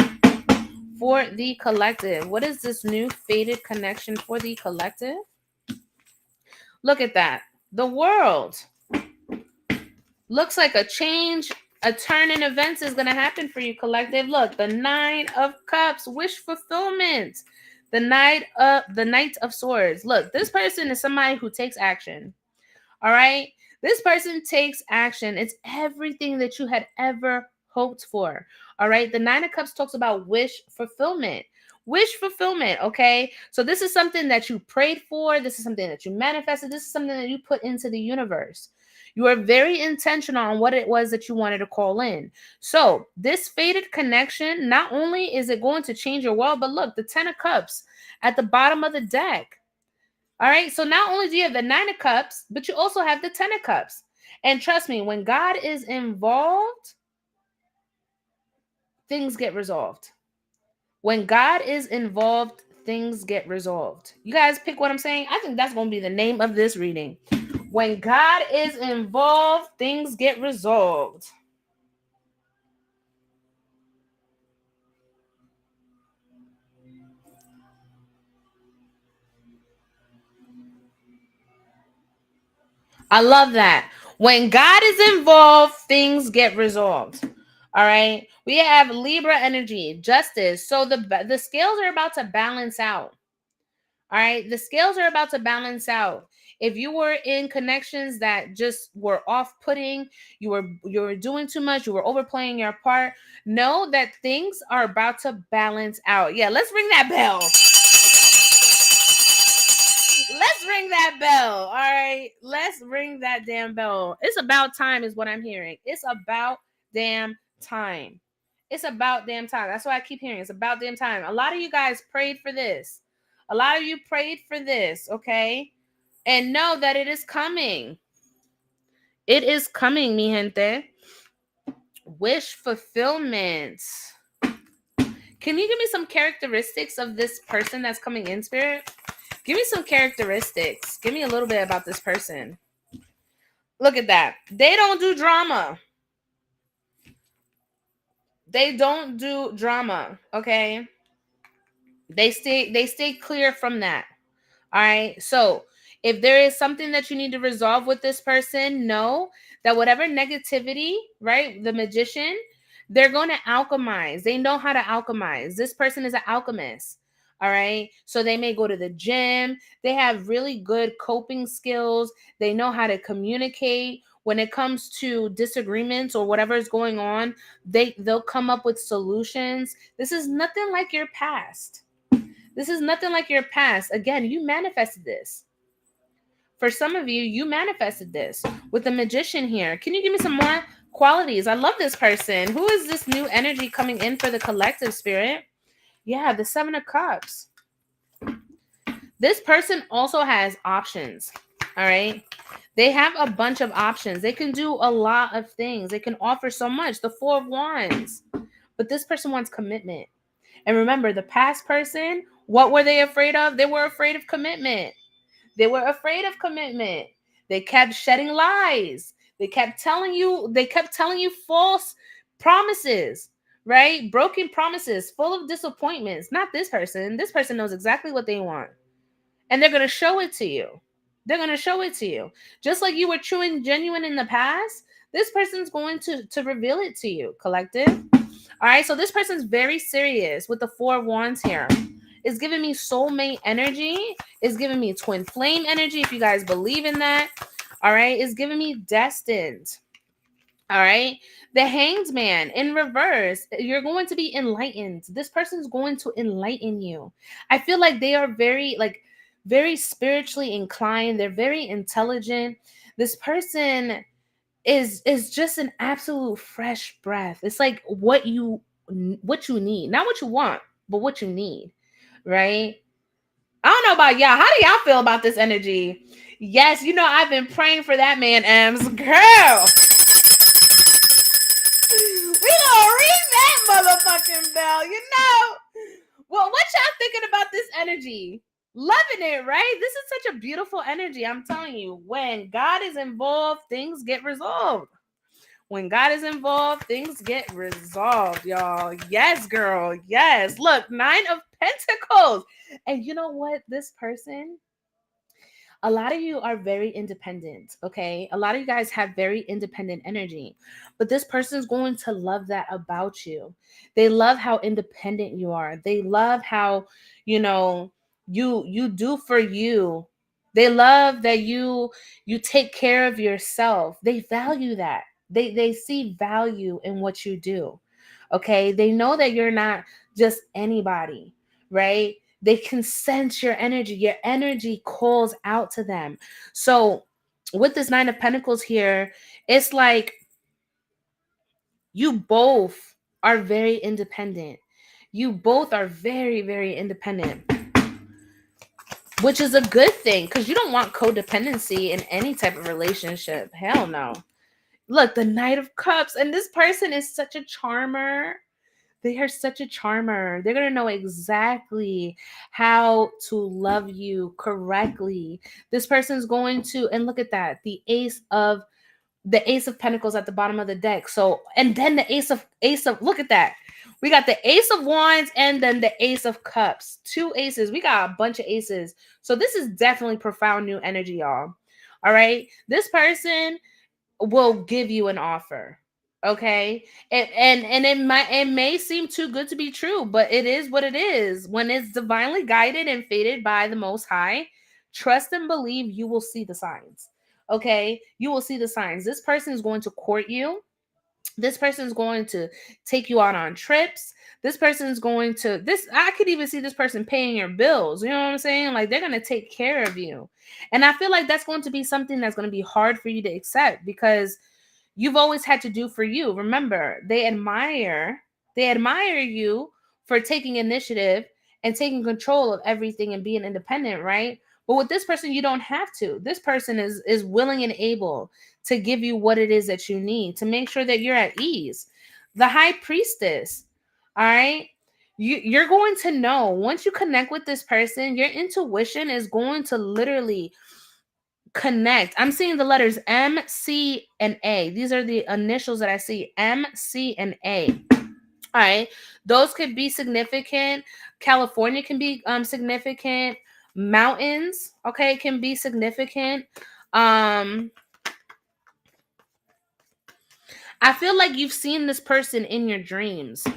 for the collective? What is this new fated connection for the collective? Look at that. The World. Looks like a change, a turn in events is going to happen for you, collective. Look, the Nine of Cups, wish fulfillment. The Knight of Swords. Look, this person is somebody who takes action. All right? This person takes action. It's everything that you had ever hoped for. All right? The Nine of Cups talks about wish fulfillment. Wish fulfillment, okay? So this is something that you prayed for. This is something that you manifested. This is something that you put into the universe. You are very intentional on what it was that you wanted to call in. So this fated connection, not only is it going to change your world, but look, the Ten of Cups at the bottom of the deck. All right. So not only do you have the 9 of Cups, but you also have the 10 of Cups. And trust me, when God is involved, things get resolved. When God is involved, things get resolved. You guys pick what I'm saying? I think that's going to be the name of this reading. When God is involved, things get resolved. I love that. When God is involved, things get resolved. All right. We have Libra energy, justice. So the scales are about to balance out. All right. The scales are about to balance out. If you were in connections that just were off-putting, you were doing too much, you were overplaying your part, know that things are about to balance out. Yeah, let's ring that bell. Let's ring that bell. All right. Let's ring that damn bell. It's about time, is what I'm hearing. It's about damn time. It's about damn time. That's what I keep hearing. It's about damn time. A lot of you guys prayed for this. A lot of you prayed for this, okay? And know that it is coming. It is coming, mi gente. Wish fulfillment. Can you give me some characteristics of this person that's coming in, Spirit? Give me some characteristics. Give me a little bit about this person. Look at that. They don't do drama. They don't do drama, okay? They stay clear from that. All right? So, if there is something that you need to resolve with this person, know that whatever negativity, right? The magician, they're going to alchemize. They know how to alchemize. This person is an alchemist. All right. So they may go to the gym. They have really good coping skills. They know how to communicate. When it comes to disagreements or whatever is going on, they'll come up with solutions. This is nothing like your past. This is nothing like your past. Again, you manifested this. For some of you, you manifested this with the magician here. Can you give me some more qualities? I love this person. Who is this new energy coming in for the collective, Spirit? Yeah, the 7 of Cups. This person also has options. All right. They have a bunch of options. They can do a lot of things. They can offer so much. The 4 of Wands. But this person wants commitment. And remember, the past person, what were they afraid of? They were afraid of commitment. They were afraid of commitment. They kept shedding lies. They kept telling you false promises, right? Broken promises, full of disappointments. Not this person. This person knows exactly what they want. And they're going to show it to you. They're going to show it to you. Just like you were true and genuine in the past, this person's going to reveal it to you, collective. All right, so this person's very serious with the 4 of Wands here. It's giving me soulmate energy. It's giving me twin flame energy, if you guys believe in that. All right, it's giving me destined. All right, the Hanged Man in reverse. You're going to be enlightened. This person's going to enlighten you. I feel like they are very spiritually inclined. They're very intelligent. This person is just an absolute fresh breath. It's like what you need, not what you want, but what you need, right? I don't know about y'all. How do y'all feel about this energy? Yes, I've been praying for that man, Ems. Girl, we gonna ring that motherfucking bell. Well, what y'all thinking about this energy? Loving it, right? This is such a beautiful energy. I'm telling you, when God is involved, things get resolved. When God is involved, things get resolved, y'all. Yes, girl. Yes. Look, 9 of Pentacles. And you know what? This person, a lot of you are very independent, okay? A lot of you guys have very independent energy, but this person's going to love that about you. They love how independent you are. They love how, you know, you do for you. They love that you take care of yourself. They value that. They see value in what you do. Okay? They know that you're not just anybody, right? They can sense your energy. Your energy calls out to them. So with this 9 of Pentacles here, it's like you both are very independent. You both are very, very independent. which is a good thing because you don't want codependency in any type of relationship. Hell no. Look, the Knight of Cups, and this person is such a charmer. They are such a charmer. They're going to know exactly how to love you correctly. This person's going to, and look at that, the Ace of Pentacles at the bottom of the deck. So, and then the Ace of, look at that. We got the Ace of Wands and then the Ace of Cups. Two aces. We got a bunch of aces. So this is definitely profound new energy, y'all. All right. This person will give you an offer. Okay. And it may seem too good to be true, but it is what it is. When it's divinely guided and fated by the Most High, trust and believe you will see the signs. Okay. You will see the signs. This person is going to court you. This person's going to take you out on trips. This person's going to this I could even see this person paying your bills. You know what I'm saying? Like they're going to take care of you. And I feel like that's going to be something that's going to be hard for you to accept because you've always had to do for you. Remember, they admire you for taking initiative and taking control of everything and being independent, right? But with this person, you don't have to. This person is willing and able to give you what it is that you need to make sure that you're at ease. The High Priestess, all right? You're going to know once you connect with this person, your intuition is going to literally connect. I'm seeing the letters M, C, and A. These are the initials that I see, M, C, and A. All right. Those could be significant. California can be significant. Mountains, okay, can be significant. I feel like you've seen this person in your dreams. All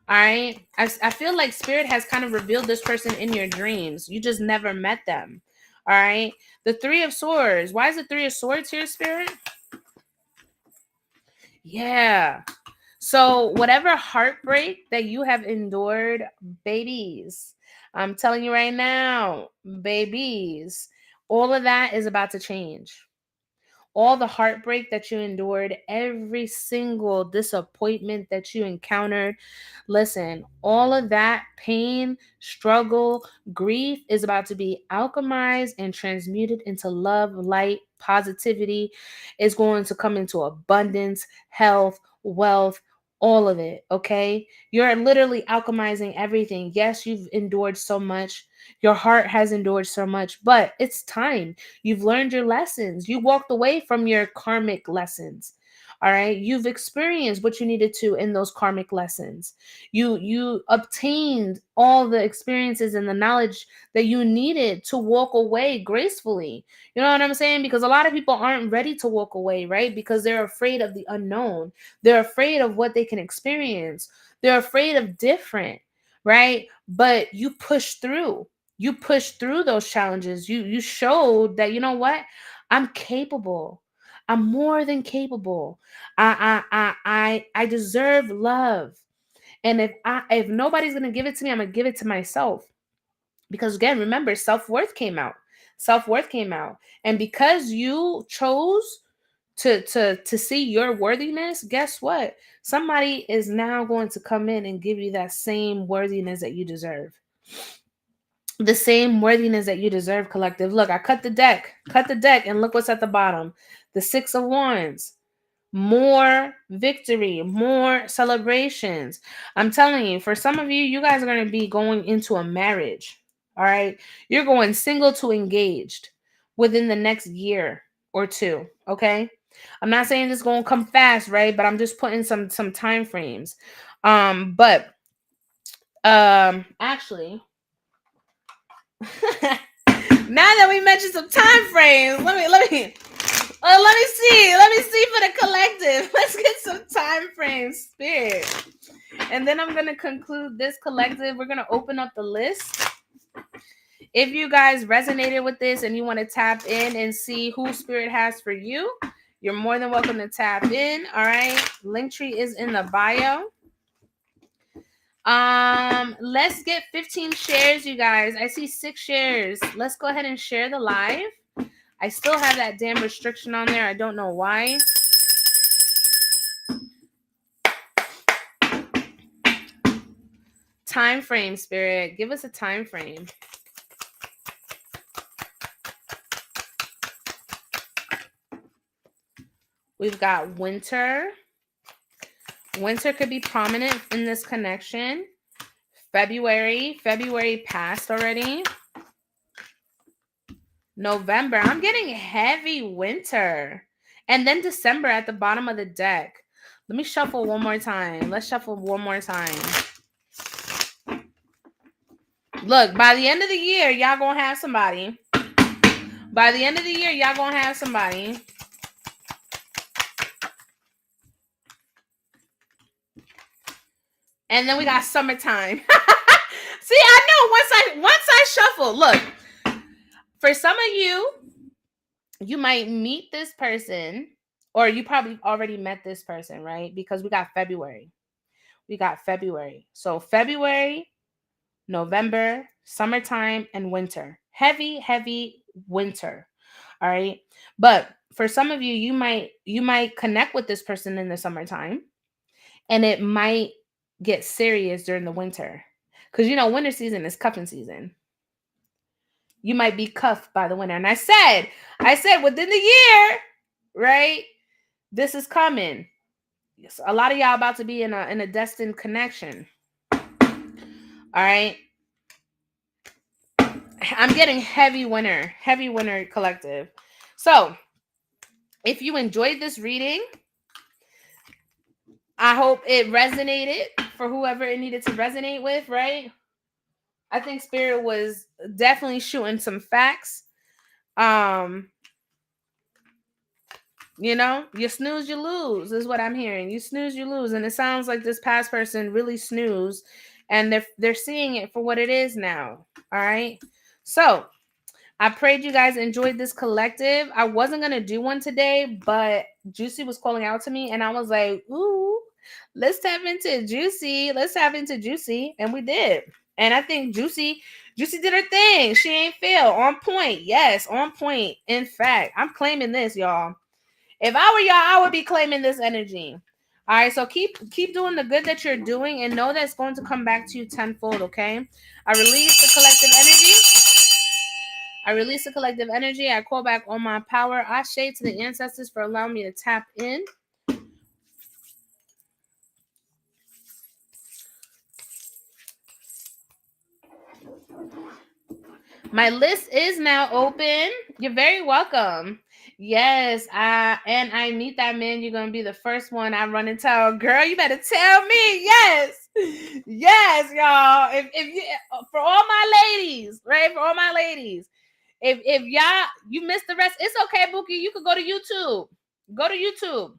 right. I feel like Spirit has kind of revealed this person in your dreams. You just never met them. All right. The Three of Swords. Why is the Three of Swords here, Spirit? Yeah. So, whatever heartbreak that you have endured, babies, I'm telling you right now, babies, all of that is about to change. All the heartbreak that you endured, every single disappointment that you encountered. Listen, all of that pain, struggle, grief is about to be alchemized and transmuted into love, light, positivity. It's going to come into abundance, health, wealth, all of it. Okay. You're literally alchemizing everything. Yes, you've endured so much. Your heart has endured so much, but it's time. You've learned your lessons. You walked away from your karmic lessons. All right. You've experienced what you needed to in those karmic lessons. You obtained all the experiences and the knowledge that you needed to walk away gracefully. You know what I'm saying? Because a lot of people aren't ready to walk away, right? Because they're afraid of the unknown. They're afraid of what they can experience. They're afraid of different, right? But you push through. You pushed through those challenges. You showed that, you know what, I'm capable. I'm more than capable. I deserve love. And if nobody's gonna give it to me, I'm gonna give it to myself. Because again, remember, self-worth came out. Self-worth came out. And because you chose to see your worthiness, guess what? Somebody is now going to come in and give you that same worthiness that you deserve. The same worthiness that you deserve, collective. Look, I cut the deck, and look what's at the bottom. The Six of Wands. More victory, more celebrations. I'm telling you, for some of you, you guys are going to be going into a marriage. All right. You're going single to engaged within the next year or two. Okay. I'm not saying this is going to come fast, right? But I'm just putting some time frames. But actually, now that we mentioned some time frames, let me see for the collective. Let's get some time frames, Spirit. And then I'm gonna conclude this collective. We're gonna open up the list. If you guys resonated with this and you want to tap in and see who Spirit has for you, you're more than welcome to tap in. All right. Linktree is in the bio. Let's get 15 shares, you guys. I see 6 shares. Let's go ahead and share the live. I still have that damn restriction on there. I don't know why. Time frame, Spirit. Give us a time frame. We've got winter. Winter could be prominent in this connection. February. February passed already. November. I'm getting heavy winter. And then December at the bottom of the deck. Let me shuffle one more time. Let's shuffle one more time. Look, by the end of the year, y'all gonna have somebody. By the end of the year, y'all gonna have somebody. And then we got summertime. See, I know once I shuffle, look, for some of you, you might meet this person, or you probably already met this person, right? Because we got February. So February, November, summertime, and winter. Heavy, heavy winter. All right. But for some of you, you might connect with this person in the summertime, and it might get serious during the winter. Because winter season is cuffing season. You might be cuffed by the winter. And I said within the year, right? This is coming. A lot of y'all about to be in a destined connection. All right. I'm getting heavy winter collective. So if you enjoyed this reading, I hope it resonated for whoever it needed to resonate with, right? I think Spirit was definitely shooting some facts. You snooze, you lose is what I'm hearing. You snooze, you lose. And it sounds like this past person really snoozed, and they're seeing it for what it is now. All right. So I prayed you guys enjoyed this collective. I wasn't going to do one today, but Juicy was calling out to me, and I was like, ooh, let's tap into Juicy. Let's tap into Juicy. And we did. And I think Juicy did her thing. She ain't fail. On point. Yes, on point. In fact, I'm claiming this, y'all. If I were y'all, I would be claiming this energy. All right, so keep doing the good that you're doing, and know that it's going to come back to you tenfold, okay? I release the collective energy. I call back all my power. I shade to the ancestors for allowing me to tap in. My list is now open. You're very welcome. Yes, I meet that man. You're gonna be the first one I run and tell. Girl, you better tell me. Yes, y'all. If you for all my ladies, right? For all my ladies, if y'all you missed the rest, it's okay, Bookie. You could go to YouTube. Go to YouTube,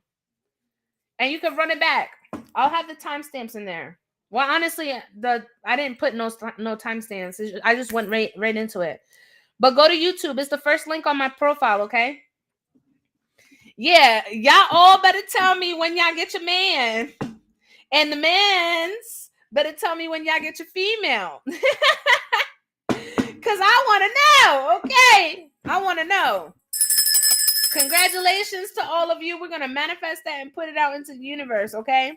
and you can run it back. I'll have the timestamps in there. Well, honestly, I didn't put no timestamps. I just went right into it. But go to YouTube. It's the first link on my profile, okay? Yeah, y'all all better tell me when y'all get your man. And the mans better tell me when y'all get your female. Because I want to know, okay? I want to know. Congratulations to all of you. We're going to manifest that and put it out into the universe, okay?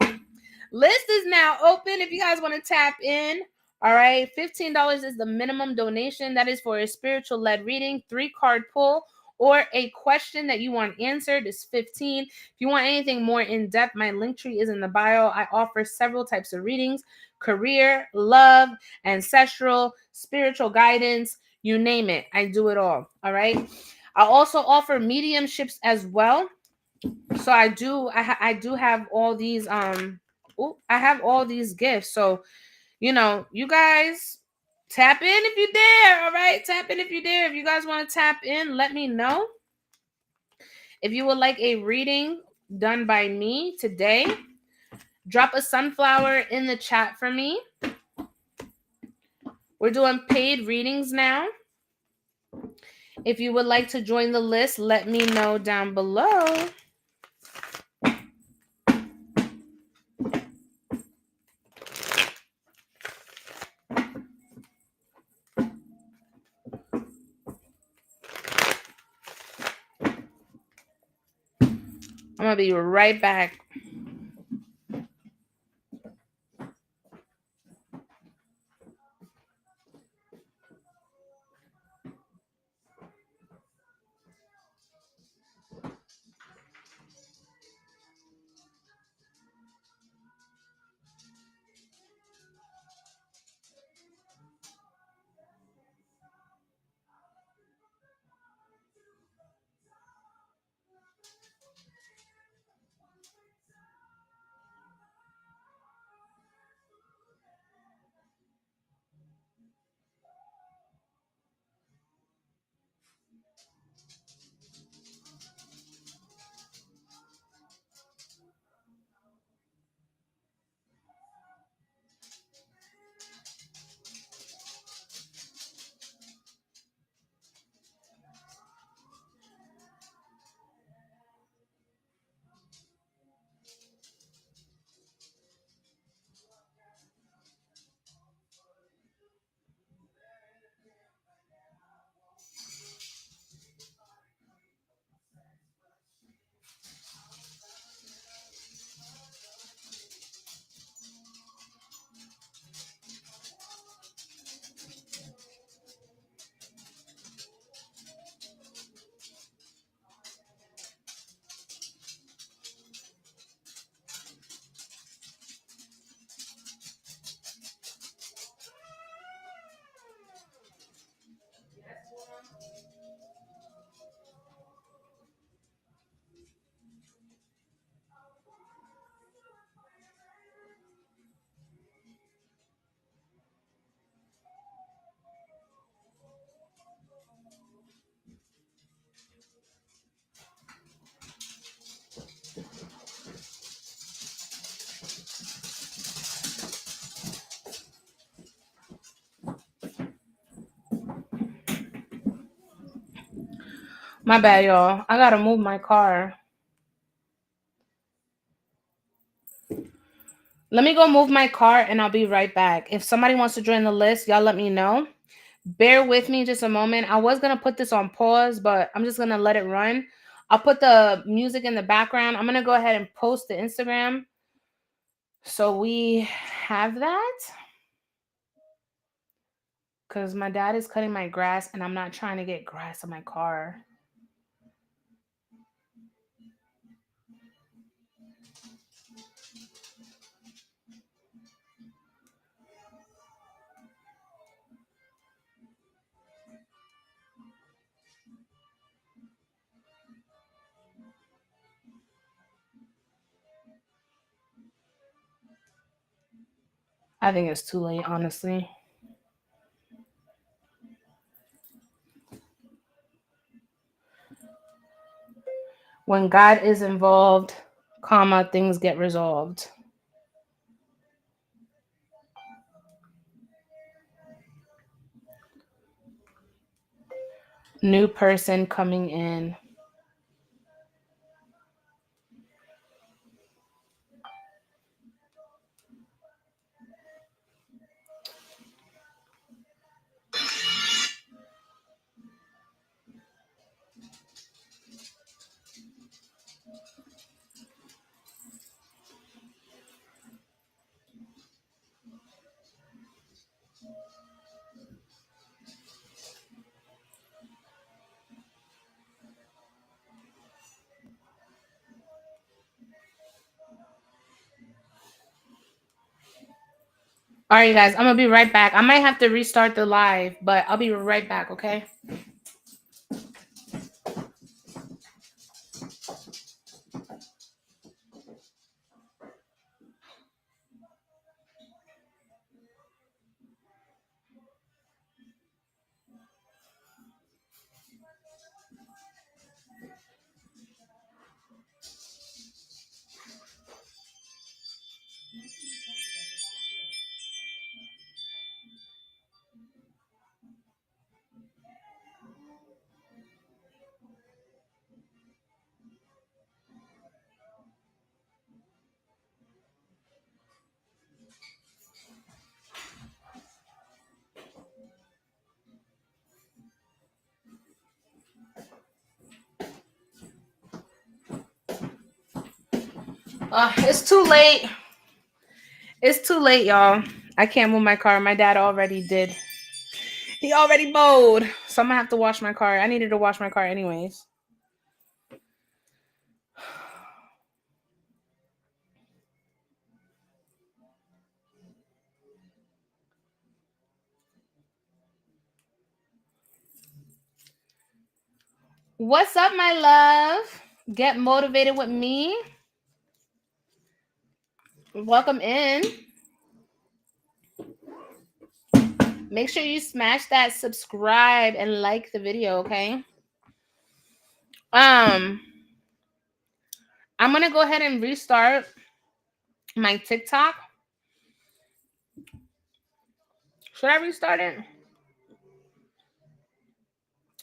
List is now open if you guys want to tap in. All right, $15 is the minimum donation. That is for a spiritual led reading, 3-card pull, or a question that you want answered is $15. If you want anything more in depth, my Linktree is in the bio. I offer several types of readings: career, love, ancestral, spiritual guidance, you name it. I do it all. All right. I also offer mediumships as well. So I do have all these I have all these gifts. So, you guys tap in if you dare. All right. Tap in if you dare. If you guys want to tap in, let me know. If you would like a reading done by me today, drop a sunflower in the chat for me. We're doing paid readings now. If you would like to join the list, let me know down below. I'm going to be right back. My bad, y'all. I gotta move my car. Let me go move my car and I'll be right back. If somebody wants to join the list, y'all let me know. Bear with me just a moment. I was going to put this on pause, but I'm just going to let it run. I'll put the music in the background. I'm going to go ahead and post the Instagram so we have that. Because my dad is cutting my grass and I'm not trying to get grass in my car. I think it's too late, honestly. When God is involved, comma, things get resolved. New person coming in. All right, you guys, I'm going to be right back. I might have to restart the live, but I'll be right back, okay? It's too late. It's too late, y'all. I can't move my car. My dad already did. He already mowed. So I'm going to have to wash my car. I needed to wash my car anyways. What's up, my love? Get motivated with me. Welcome in. Make sure you smash that subscribe and like the video, okay? I'm gonna go ahead and restart my TikTok. Should I restart it?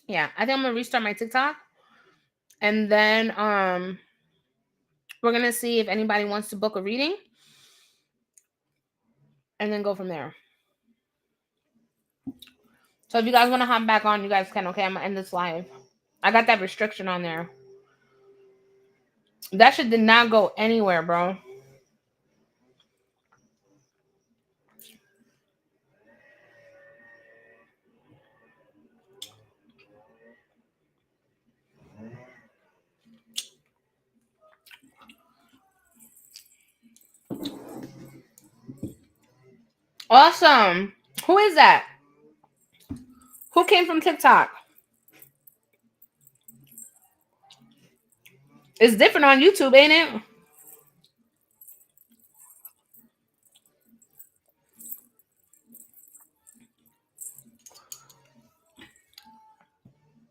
Yeah, I think I'm gonna restart my TikTok. And then we're gonna see if anybody wants to book a reading. And then go from there. So if you guys want to hop back on, you guys can, okay? I'm gonna end this live. I got that restriction on there. That shit did not go anywhere, bro. Awesome. Who is that? Who came from TikTok? It's different on YouTube, ain't it?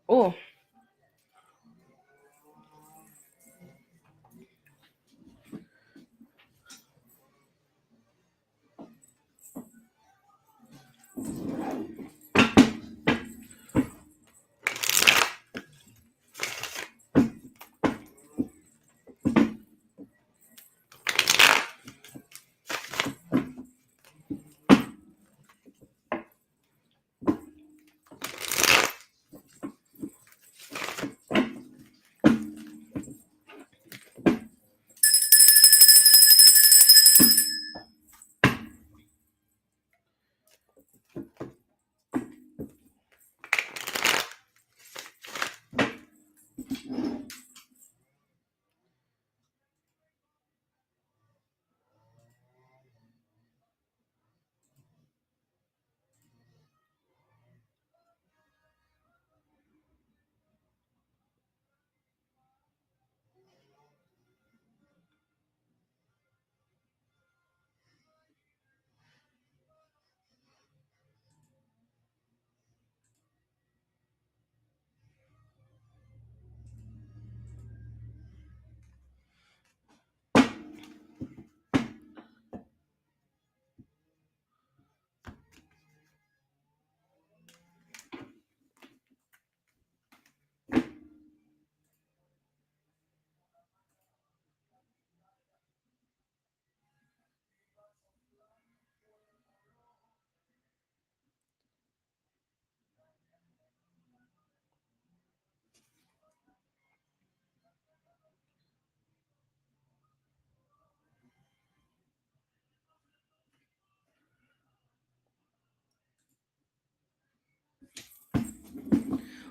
Oh.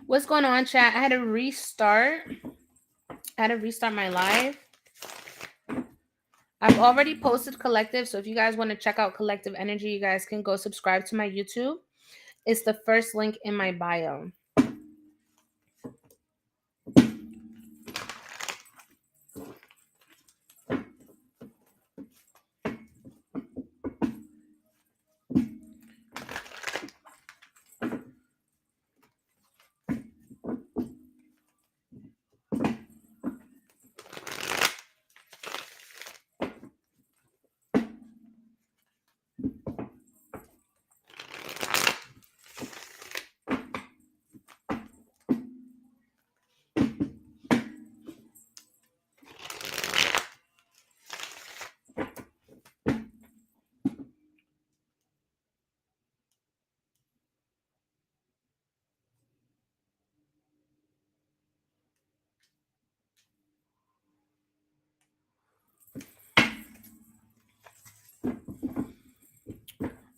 What's going on, chat? I had to restart my live. I've already posted Collective, so if you guys want to check out Collective Energy, you guys can go subscribe to my YouTube. It's the first link in my bio.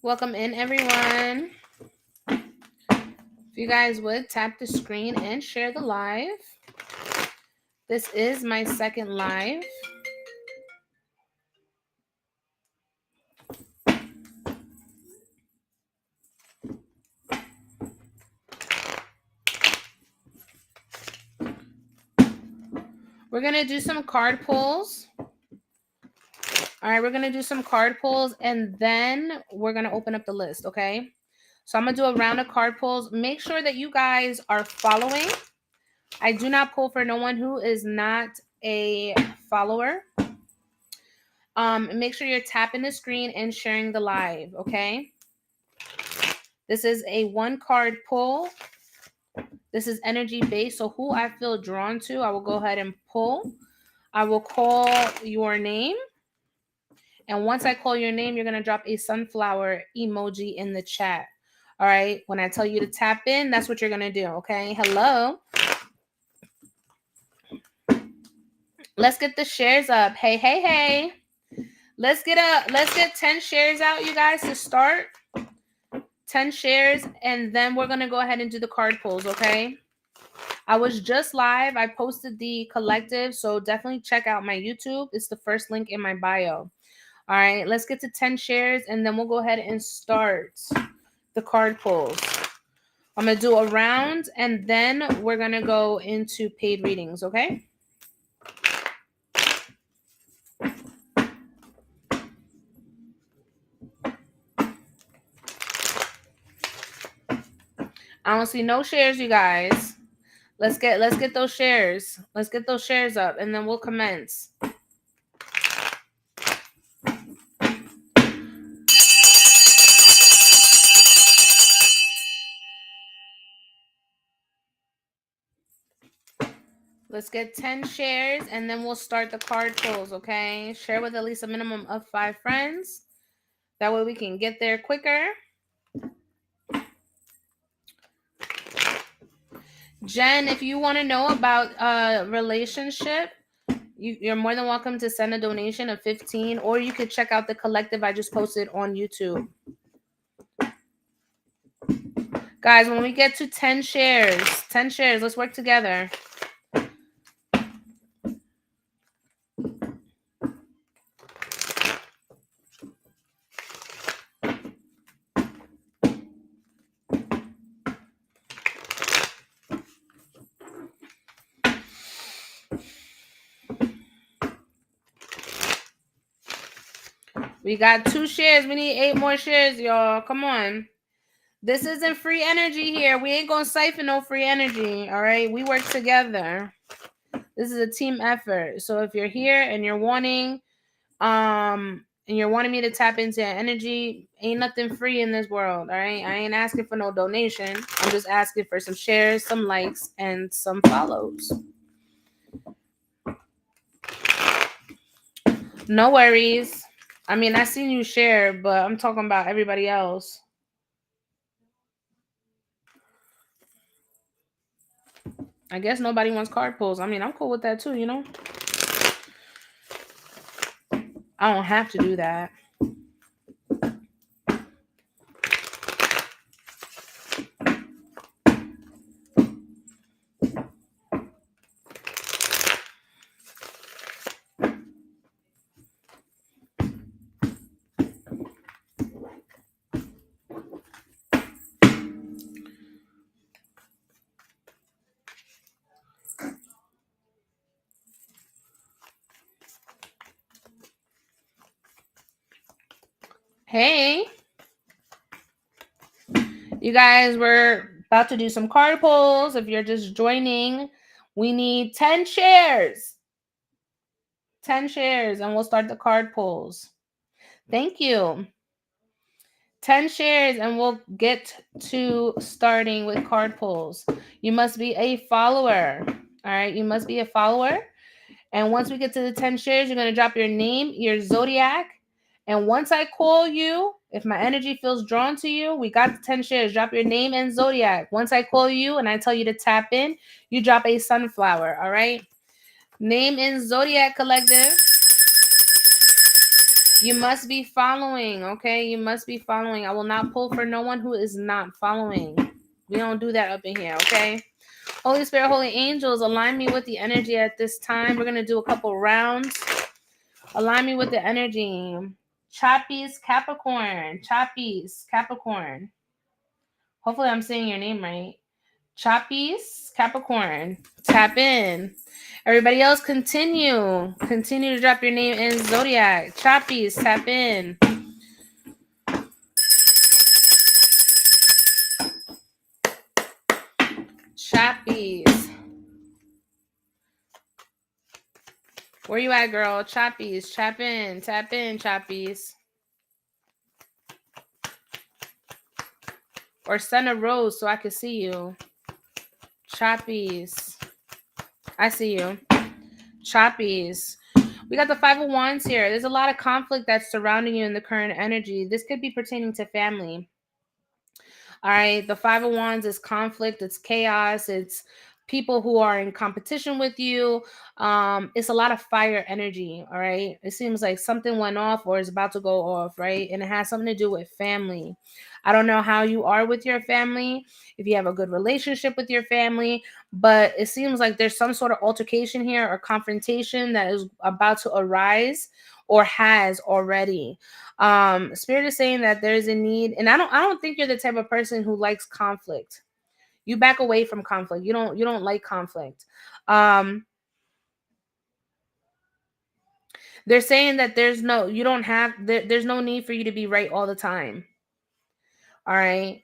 Welcome in, everyone. If you guys would tap the screen and share the live. This is my second live. We're going to do some card pulls. All right, we're going to do some card pulls, and then we're going to open up the list, okay? So I'm going to do a round of card pulls. Make sure that you guys are following. I do not pull for no one who is not a follower. Make sure you're tapping the screen and sharing the live, okay? This is a one card pull. This is energy based, so who I feel drawn to, I will go ahead and pull. I will call your name. And once I call your name, you're going to drop a sunflower emoji in the chat. All right. When I tell you to tap in, that's what you're going to do. Okay. Hello. Let's get the shares up. Hey, hey, hey. Let's get 10 shares out, you guys, to start. 10 shares. And then we're going to go ahead and do the card pulls. Okay. I was just live. I posted the collective. So definitely check out my YouTube. It's the first link in my bio. All right, let's get to 10 shares, and then we'll go ahead and start the card pulls. I'm going to do a round, and then we're going to go into paid readings, okay? I don't see no shares, you guys. Let's get those shares. Let's get those shares up, and then we'll commence. Let's get 10 shares, and then we'll start the card pulls, okay? Share with at least a minimum of 5 friends. That way we can get there quicker. Jen, if you want to know about a relationship, you're more than welcome to send a donation of 15, or you could check out the collective I just posted on YouTube. Guys, when we get to 10 shares, let's work together. We got 2 shares. We need 8 more shares, y'all. Come on. This isn't free energy here. We ain't going to siphon no free energy, all right? We work together. This is a team effort. So if you're here and you're wanting me to tap into your energy, ain't nothing free in this world, all right? I ain't asking for no donation. I'm just asking for some shares, some likes, and some follows. No worries. I mean, I seen you share, but I'm talking about everybody else. I guess nobody wants card pulls. I mean, I'm cool with that too, you know? I don't have to do that. Hey, you guys, we're about to do some card pulls. If you're just joining, we need 10 shares. 10 shares, and we'll start the card pulls. Thank you. 10 shares, and we'll get to starting with card pulls. You must be a follower. All right, you must be a follower. And once we get to the 10 shares, you're going to drop your name, your zodiac. And once I call you, if my energy feels drawn to you, we got the 10 shares. Drop your name and zodiac. Once I call you and I tell you to tap in, you drop a sunflower. All right. Name and zodiac collective. You must be following. Okay. You must be following. I will not pull for no one who is not following. We don't do that up in here. Okay. Holy Spirit, holy angels, align me with the energy at this time. We're going to do a couple rounds. Align me with the energy. Choppies, Capricorn. Choppies, Capricorn. Hopefully I'm saying your name right. Choppies, Capricorn. Tap in. Everybody else, continue. Continue to drop your name in zodiac. Choppies, tap in. Choppies. Where you at, girl? Choppies, tap in, Choppies. Or send a rose so I can see you. Choppies. I see you. Choppies. We got the Five of Wands here. There's a lot of conflict that's surrounding you in the current energy. This could be pertaining to family. All right. The Five of Wands is conflict. It's chaos. It's people who are in competition with you. It's a lot of fire energy. All right. It seems like something went off or is about to go off. Right. And it has something to do with family. I don't know how you are with your family, if you have a good relationship with your family, but it seems like there's some sort of altercation here or confrontation that is about to arise or has already. Spirit is saying that there's a need, and I don't think you're the type of person who likes conflict. You back away from conflict. You don't like conflict. They're saying that there's no need for you to be right all the time. All right.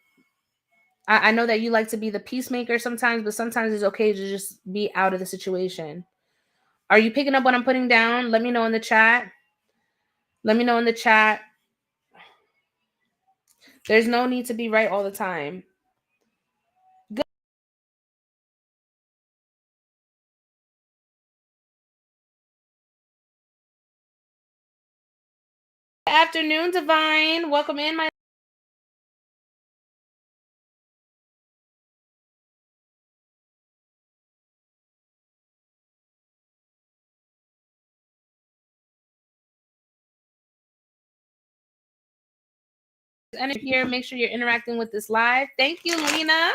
I know that you like to be the peacemaker sometimes, but sometimes it's okay to just be out of the situation. Are you picking up what I'm putting down? Let me know in the chat. Let me know in the chat. There's no need to be right all the time. Good afternoon, Divine. Welcome in, my energy here. Make sure you're interacting with this live. Thank you, Lena.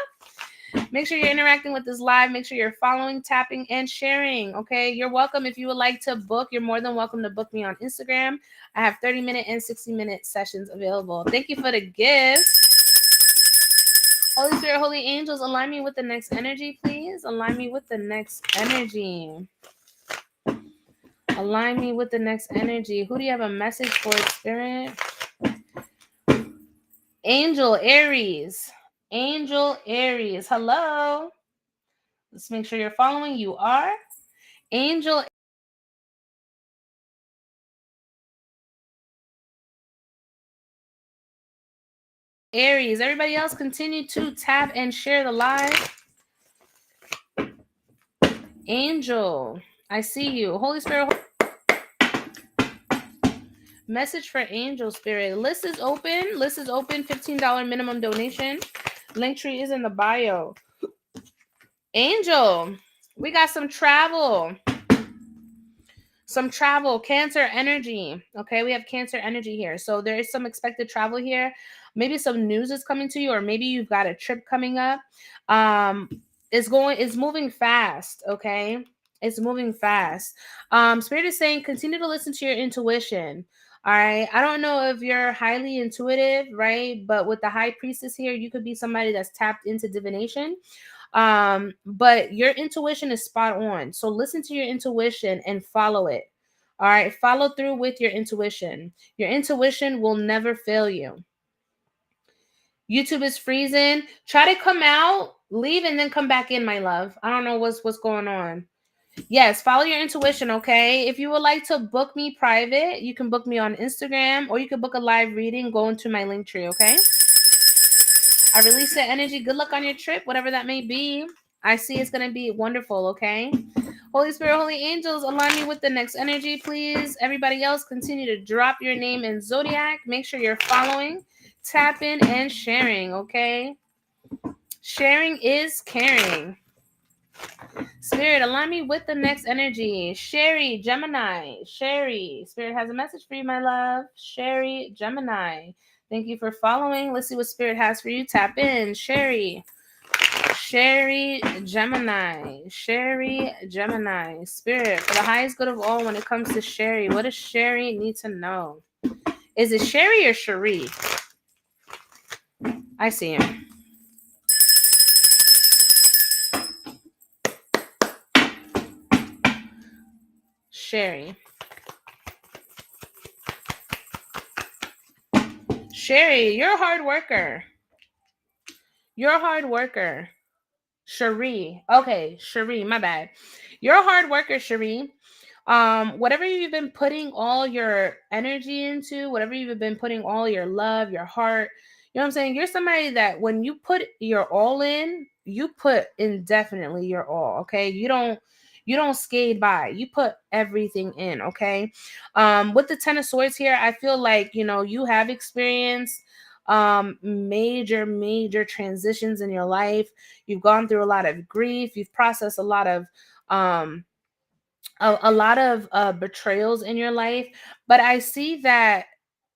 Make sure you're interacting with this live. Make sure you're following, tapping, and sharing. Okay. You're welcome. If you would like to book, you're more than welcome to book me on Instagram. I have 30-minute and 60-minute sessions available. Thank you for the gift. Holy Spirit, holy angels, align me with the next energy, please. Align me with the next energy. Align me with the next energy. Who do you have a message for, Spirit? Angel Aries. Angel Aries. Hello. Let's make sure you're following. You are. Angel Aries. Everybody else continue to tap and share the live. Angel. I see you. Holy Spirit. Message for Angel Spirit. List is open. List is open. $15 minimum donation. Linktree is in the bio. Angel. We got some travel. Cancer energy. Okay, we have Cancer energy here. So there is some expected travel here. Maybe some news is coming to you, or maybe you've got a trip coming up. It's moving fast. Okay, it's moving fast. Spirit is saying continue to listen to your intuition. All right. I don't know if you're highly intuitive, right? But with the high priestess here, you could be somebody that's tapped into divination. But your intuition is spot on. So listen to your intuition and follow it. All right, follow through with your intuition. Your intuition will never fail you. YouTube is freezing. Try to come out, leave, and then come back in, my love. I don't know what's going on. Yes, follow your intuition, okay? If you would like to book me private, you can book me on Instagram, or you can book a live reading, go into my Linktree, okay? I release the energy. Good luck on your trip, whatever that may be. I see it's going to be wonderful, okay? Holy Spirit, Holy Angels, align me with the next energy, please. Everybody else, continue to drop your name in Zodiac. Make sure you're following, tapping, and sharing, okay? Sharing is caring. Spirit, align me with the next energy. Sherry, Gemini. Sherry, Spirit has a message for you, my love. Sherry, Gemini. Thank you for following. Let's see what Spirit has for you. Tap in. Sherry. Sherry, Gemini. Sherry, Gemini. Spirit, for the highest good of all when it comes to Sherry, what does Sherry need to know? Is it Sherry or Cherie? I see him. Sherry. Sherry, you're a hard worker. You're a hard worker. Cherie. Okay, Cherie, my bad. You're a hard worker, Cherie. Whatever you've been putting all your energy into, whatever you've been putting all your love, your heart, you know what I'm saying? You're somebody that when you put your all in, you put indefinitely your all, okay? You don't skate by. You put everything in, okay? With the Ten of Swords here, I feel like, you have experienced major transitions in your life. You've gone through a lot of grief. You've processed a lot of um betrayals in your life, but I see that,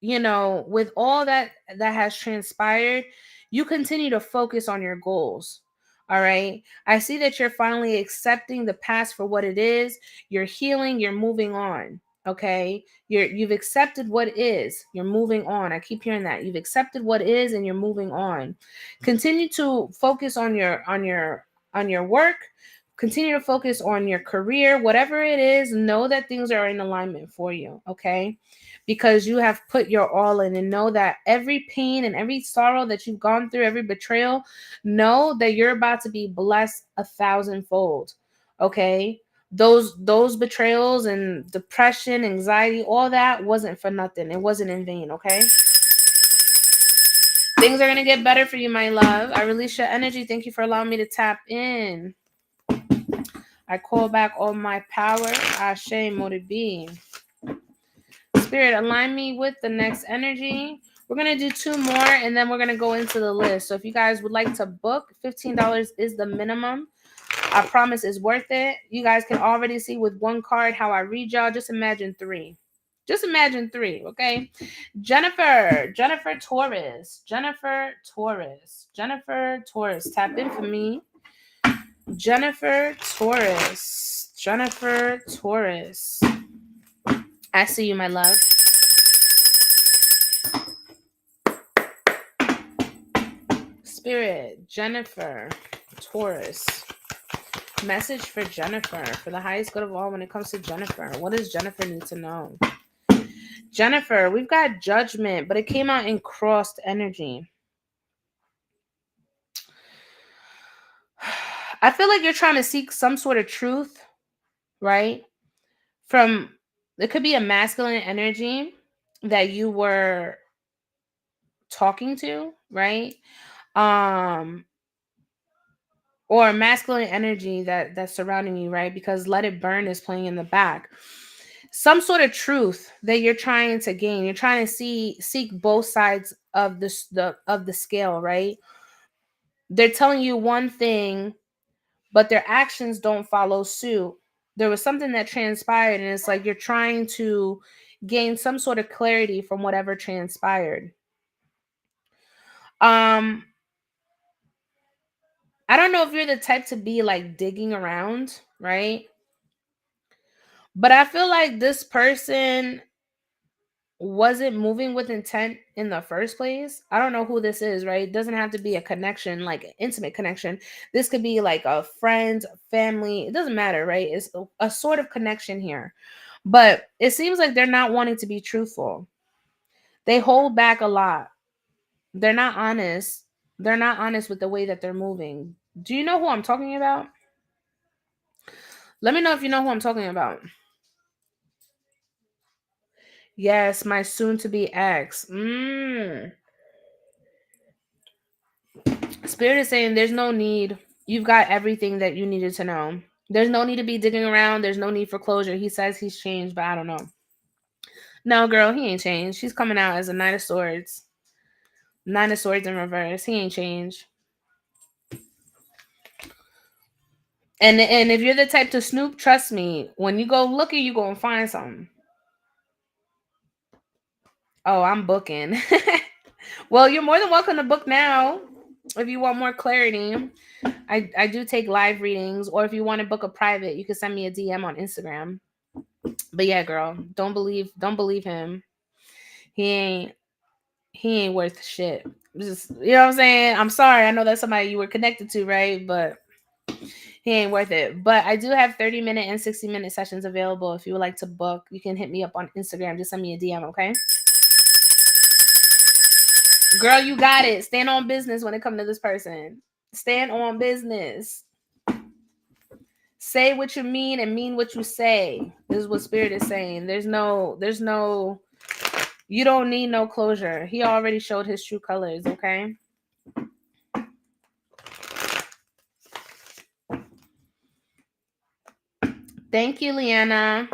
with all that has transpired, you continue to focus on your goals. All right, I see that you're finally accepting the past for what it is. You're healing, you're moving on. Okay, you've accepted what is, you're moving on. I keep hearing that you've accepted what is and you're moving on. Continue to focus on your work. Continue to focus on your career, whatever it is. Know that things are in alignment for you, okay? Because you have put your all in, and know that every pain and every sorrow that you've gone through, every betrayal, know that you're about to be blessed 1,000-fold, okay? Those betrayals and depression, anxiety, all that wasn't for nothing. It wasn't in vain, okay? Things are going to get better for you, my love. I release your energy. Thank you for allowing me to tap in. I call back all my power. Ashe Moribi. Spirit, align me with the next energy. We're going to do 2 more, and then we're going to go into the list. So if you guys would like to book, $15 is the minimum. I promise it's worth it. You guys can already see with 1 card how I read y'all. Just imagine 3. Just imagine 3, okay? Jennifer Torres. Jennifer Torres. Tap in for me. Jennifer Torres. I see you, my love. Spirit, Jennifer Torres. Message for Jennifer, for the highest good of all when it comes to Jennifer. What does Jennifer need to know? Jennifer, we've got Judgment, but it came out in crossed energy. I feel like you're trying to seek some sort of truth, right? It could be a masculine energy that you were talking to, right? Or masculine energy that's surrounding you, right? Because Let It Burn is playing in the back. Some sort of truth that you're trying to gain. You're trying to seek both sides of the scale, right? They're telling you one thing, but their actions don't follow suit. There was something that transpired, and it's like you're trying to gain some sort of clarity from whatever transpired. I don't know if you're the type to be like digging around, right? But I feel like this person wasn't moving with intent in the first place. I don't know who this is, right? It doesn't have to be a connection, like an intimate connection. This could be like a friend, family. It doesn't matter, right? It's a sort of connection here. But it seems like they're not wanting to be truthful. They hold back a lot. They're not honest. They're not honest with the way that they're moving. Do you know who I'm talking about? Let me know if you know who I'm talking about. Yes, my soon to be ex. Spirit is saying there's no need. You've got everything that you needed to know. There's no need to be digging around. There's no need for closure. He says he's changed, but I don't know. No, girl, he ain't changed. She's coming out as a Knight of Swords. Nine of Swords in reverse. He ain't changed. And if you're the type to snoop, trust me, when you go looking, you gonna find something. Oh, I'm booking. Well, you're more than welcome to book now if you want more clarity. I do take live readings, or if you want to book a private, you can send me a DM on Instagram. But yeah, girl, don't believe him. He ain't he ain't worth shit. Just, you know what I'm saying? I'm sorry. I know that's somebody you were connected to, right? But he ain't worth it. But I do have 30-minute and 60-minute sessions available. If you would like to book, you can hit me up on Instagram. Just send me a DM, okay? Girl, you got it. Stand on business when it comes to this person. Stand on business. Say what you mean and mean what you say. This is what Spirit is saying. There's no, you don't need no closure. He already showed his true colors, okay? Thank you, Leanna.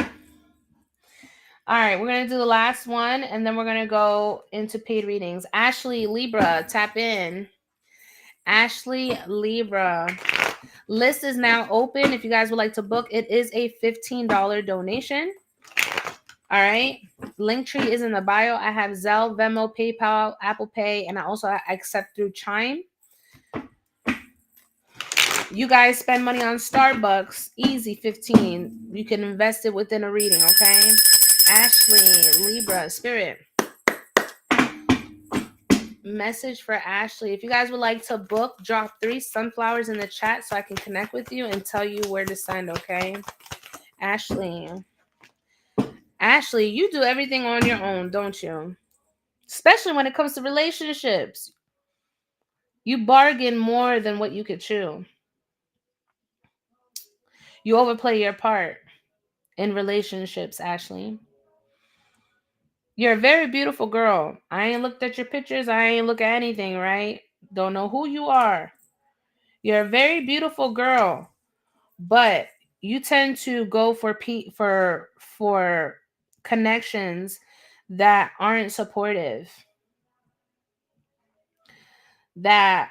All right, we're going to do the last one, and then we're going to go into paid readings. Ashley, Libra, tap in. Ashley, Libra. List is now open. If you guys would like to book, it is a $15 donation. All right. Linktree is in the bio. I have Zelle, Venmo, PayPal, Apple Pay, and I also accept through Chime. You guys spend money on Starbucks, easy 15. You can invest it within a reading, okay? Ashley, Libra, Spirit. Message for Ashley. If you guys would like to book, drop 3 sunflowers in the chat so I can connect with you and tell you where to send, okay? Ashley. Ashley, you do everything on your own, don't you? Especially when it comes to relationships. You bargain more than what you could chew. You overplay your part in relationships, Ashley. You're a very beautiful girl. I ain't looked at your pictures. I ain't look at anything, right? Don't know who you are. You're a very beautiful girl, but you tend to go for connections that aren't supportive. That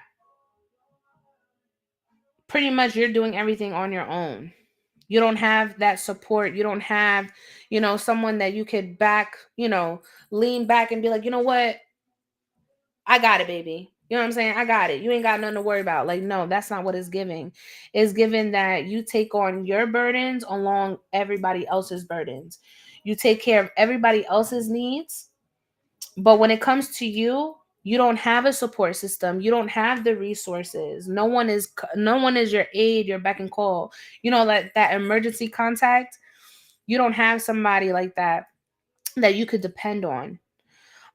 pretty much you're doing everything on your own. You don't have that support. You don't have, someone that you could lean back and be like, you know what? I got it, baby. You know what I'm saying? I got it. You ain't got nothing to worry about. Like, no, that's not what it's giving. It's giving that you take on your burdens along everybody else's burdens. You take care of everybody else's needs. But when it comes to you, you don't have a support system. You don't have the resources. No one is your aid, your beck and call. That emergency contact. You don't have somebody like that you could depend on.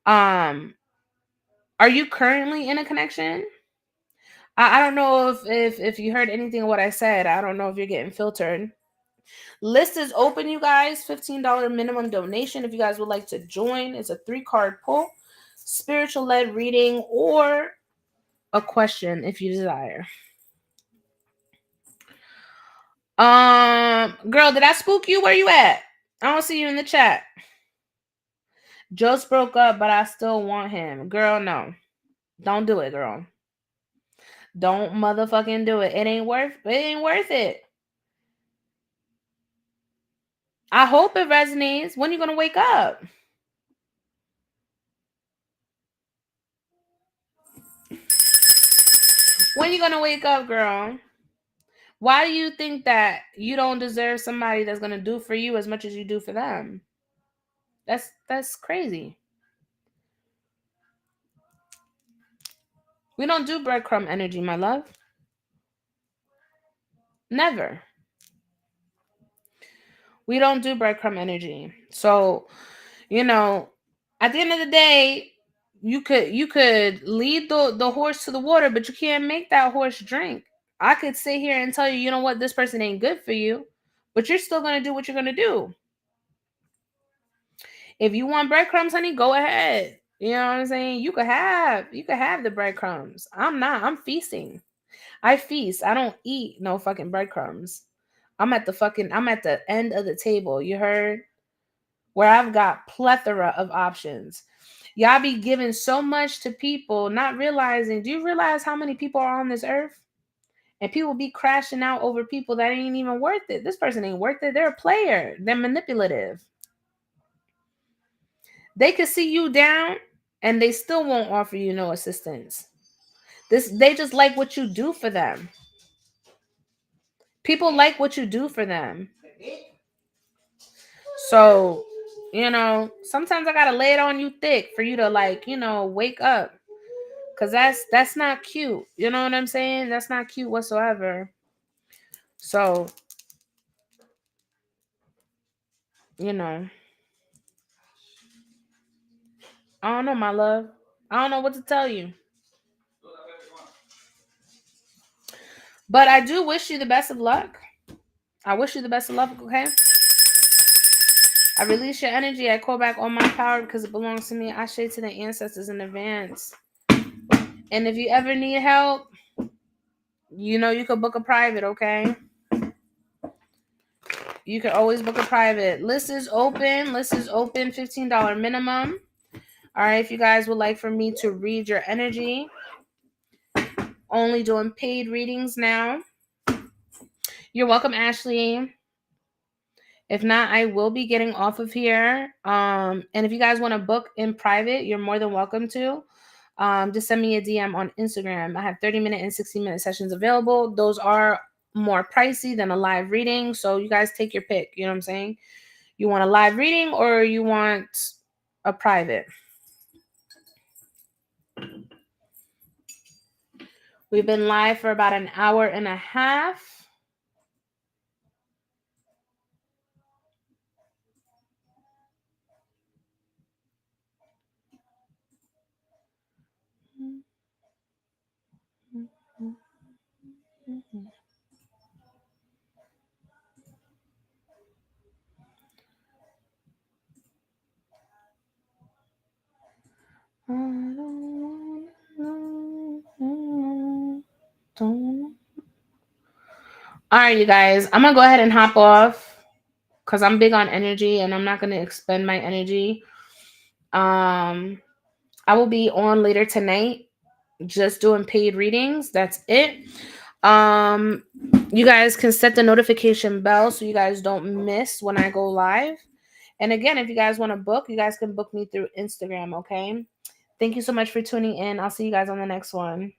Are you currently in a connection? I don't know if you heard anything of what I said. I don't know if you're getting filtered. List is open, you guys. $15 minimum donation if you guys would like to join. It's a 3-card pull, spiritual led reading, or a question if you desire. Girl, did I spook you? Where you at? I don't see you in the chat. Just broke up, but I still want him. Girl, no. Don't do it, girl. Don't motherfucking do it. It ain't worth it. I hope it resonates. When you gonna wake up? When you gonna wake up, girl? Why do you think that you don't deserve somebody that's gonna do for you as much as you do for them? That's crazy. We don't do breadcrumb energy, my love. Never. We don't do breadcrumb energy. So, you know, at the end of the day, you could lead the horse to the water, but you can't make that horse drink. I could sit here and tell you, you know what, this person ain't good for you, but you're still gonna do what you're gonna do. If you want breadcrumbs, honey, go ahead. You know what I'm saying? You could have the breadcrumbs. I'm not. I'm feasting. I feast. I don't eat no fucking breadcrumbs. I'm at the end of the table. You heard? Where I've got plethora of options. Y'all be giving so much to people, not realizing. Do you realize how many people are on this earth? And people be crashing out over people that ain't even worth it. This person ain't worth it. They're a player. They're manipulative. They could see you down and they still won't offer you no assistance. They just like what you do for them. People like what you do for them. So, sometimes I gotta lay it on you thick for you to wake up. Cause that's not cute. You know what I'm saying? That's not cute whatsoever. So, you know, I don't know, my love. I don't know what to tell you. But I do wish you the best of luck. I wish you the best of luck, okay? I release your energy. I call back all my power because it belongs to me. I shade to the ancestors in advance. And if you ever need help, you could book a private, okay? You can always book a private. List is open. $15 minimum. All right, if you guys would like for me to read your energy, only doing paid readings now. You're welcome, Ashley. If not, I will be getting off of here. And if you guys want to book in private, you're more than welcome to. Just send me a DM on Instagram. I have 30-minute and 60-minute sessions available. Those are more pricey than a live reading. So you guys take your pick. You know what I'm saying? You want a live reading or you want a private? We've been live for about an hour and a half. All right, you guys, I'm gonna go ahead and hop off because I'm big on energy and I'm not gonna expend my energy. I will be on later tonight, just doing paid readings. That's it. Um, you guys can set the notification bell so you guys don't miss when I go live. And again, if you guys want to book, you guys can book me through Instagram, okay? Thank you so much for tuning in. I'll see you guys on the next one.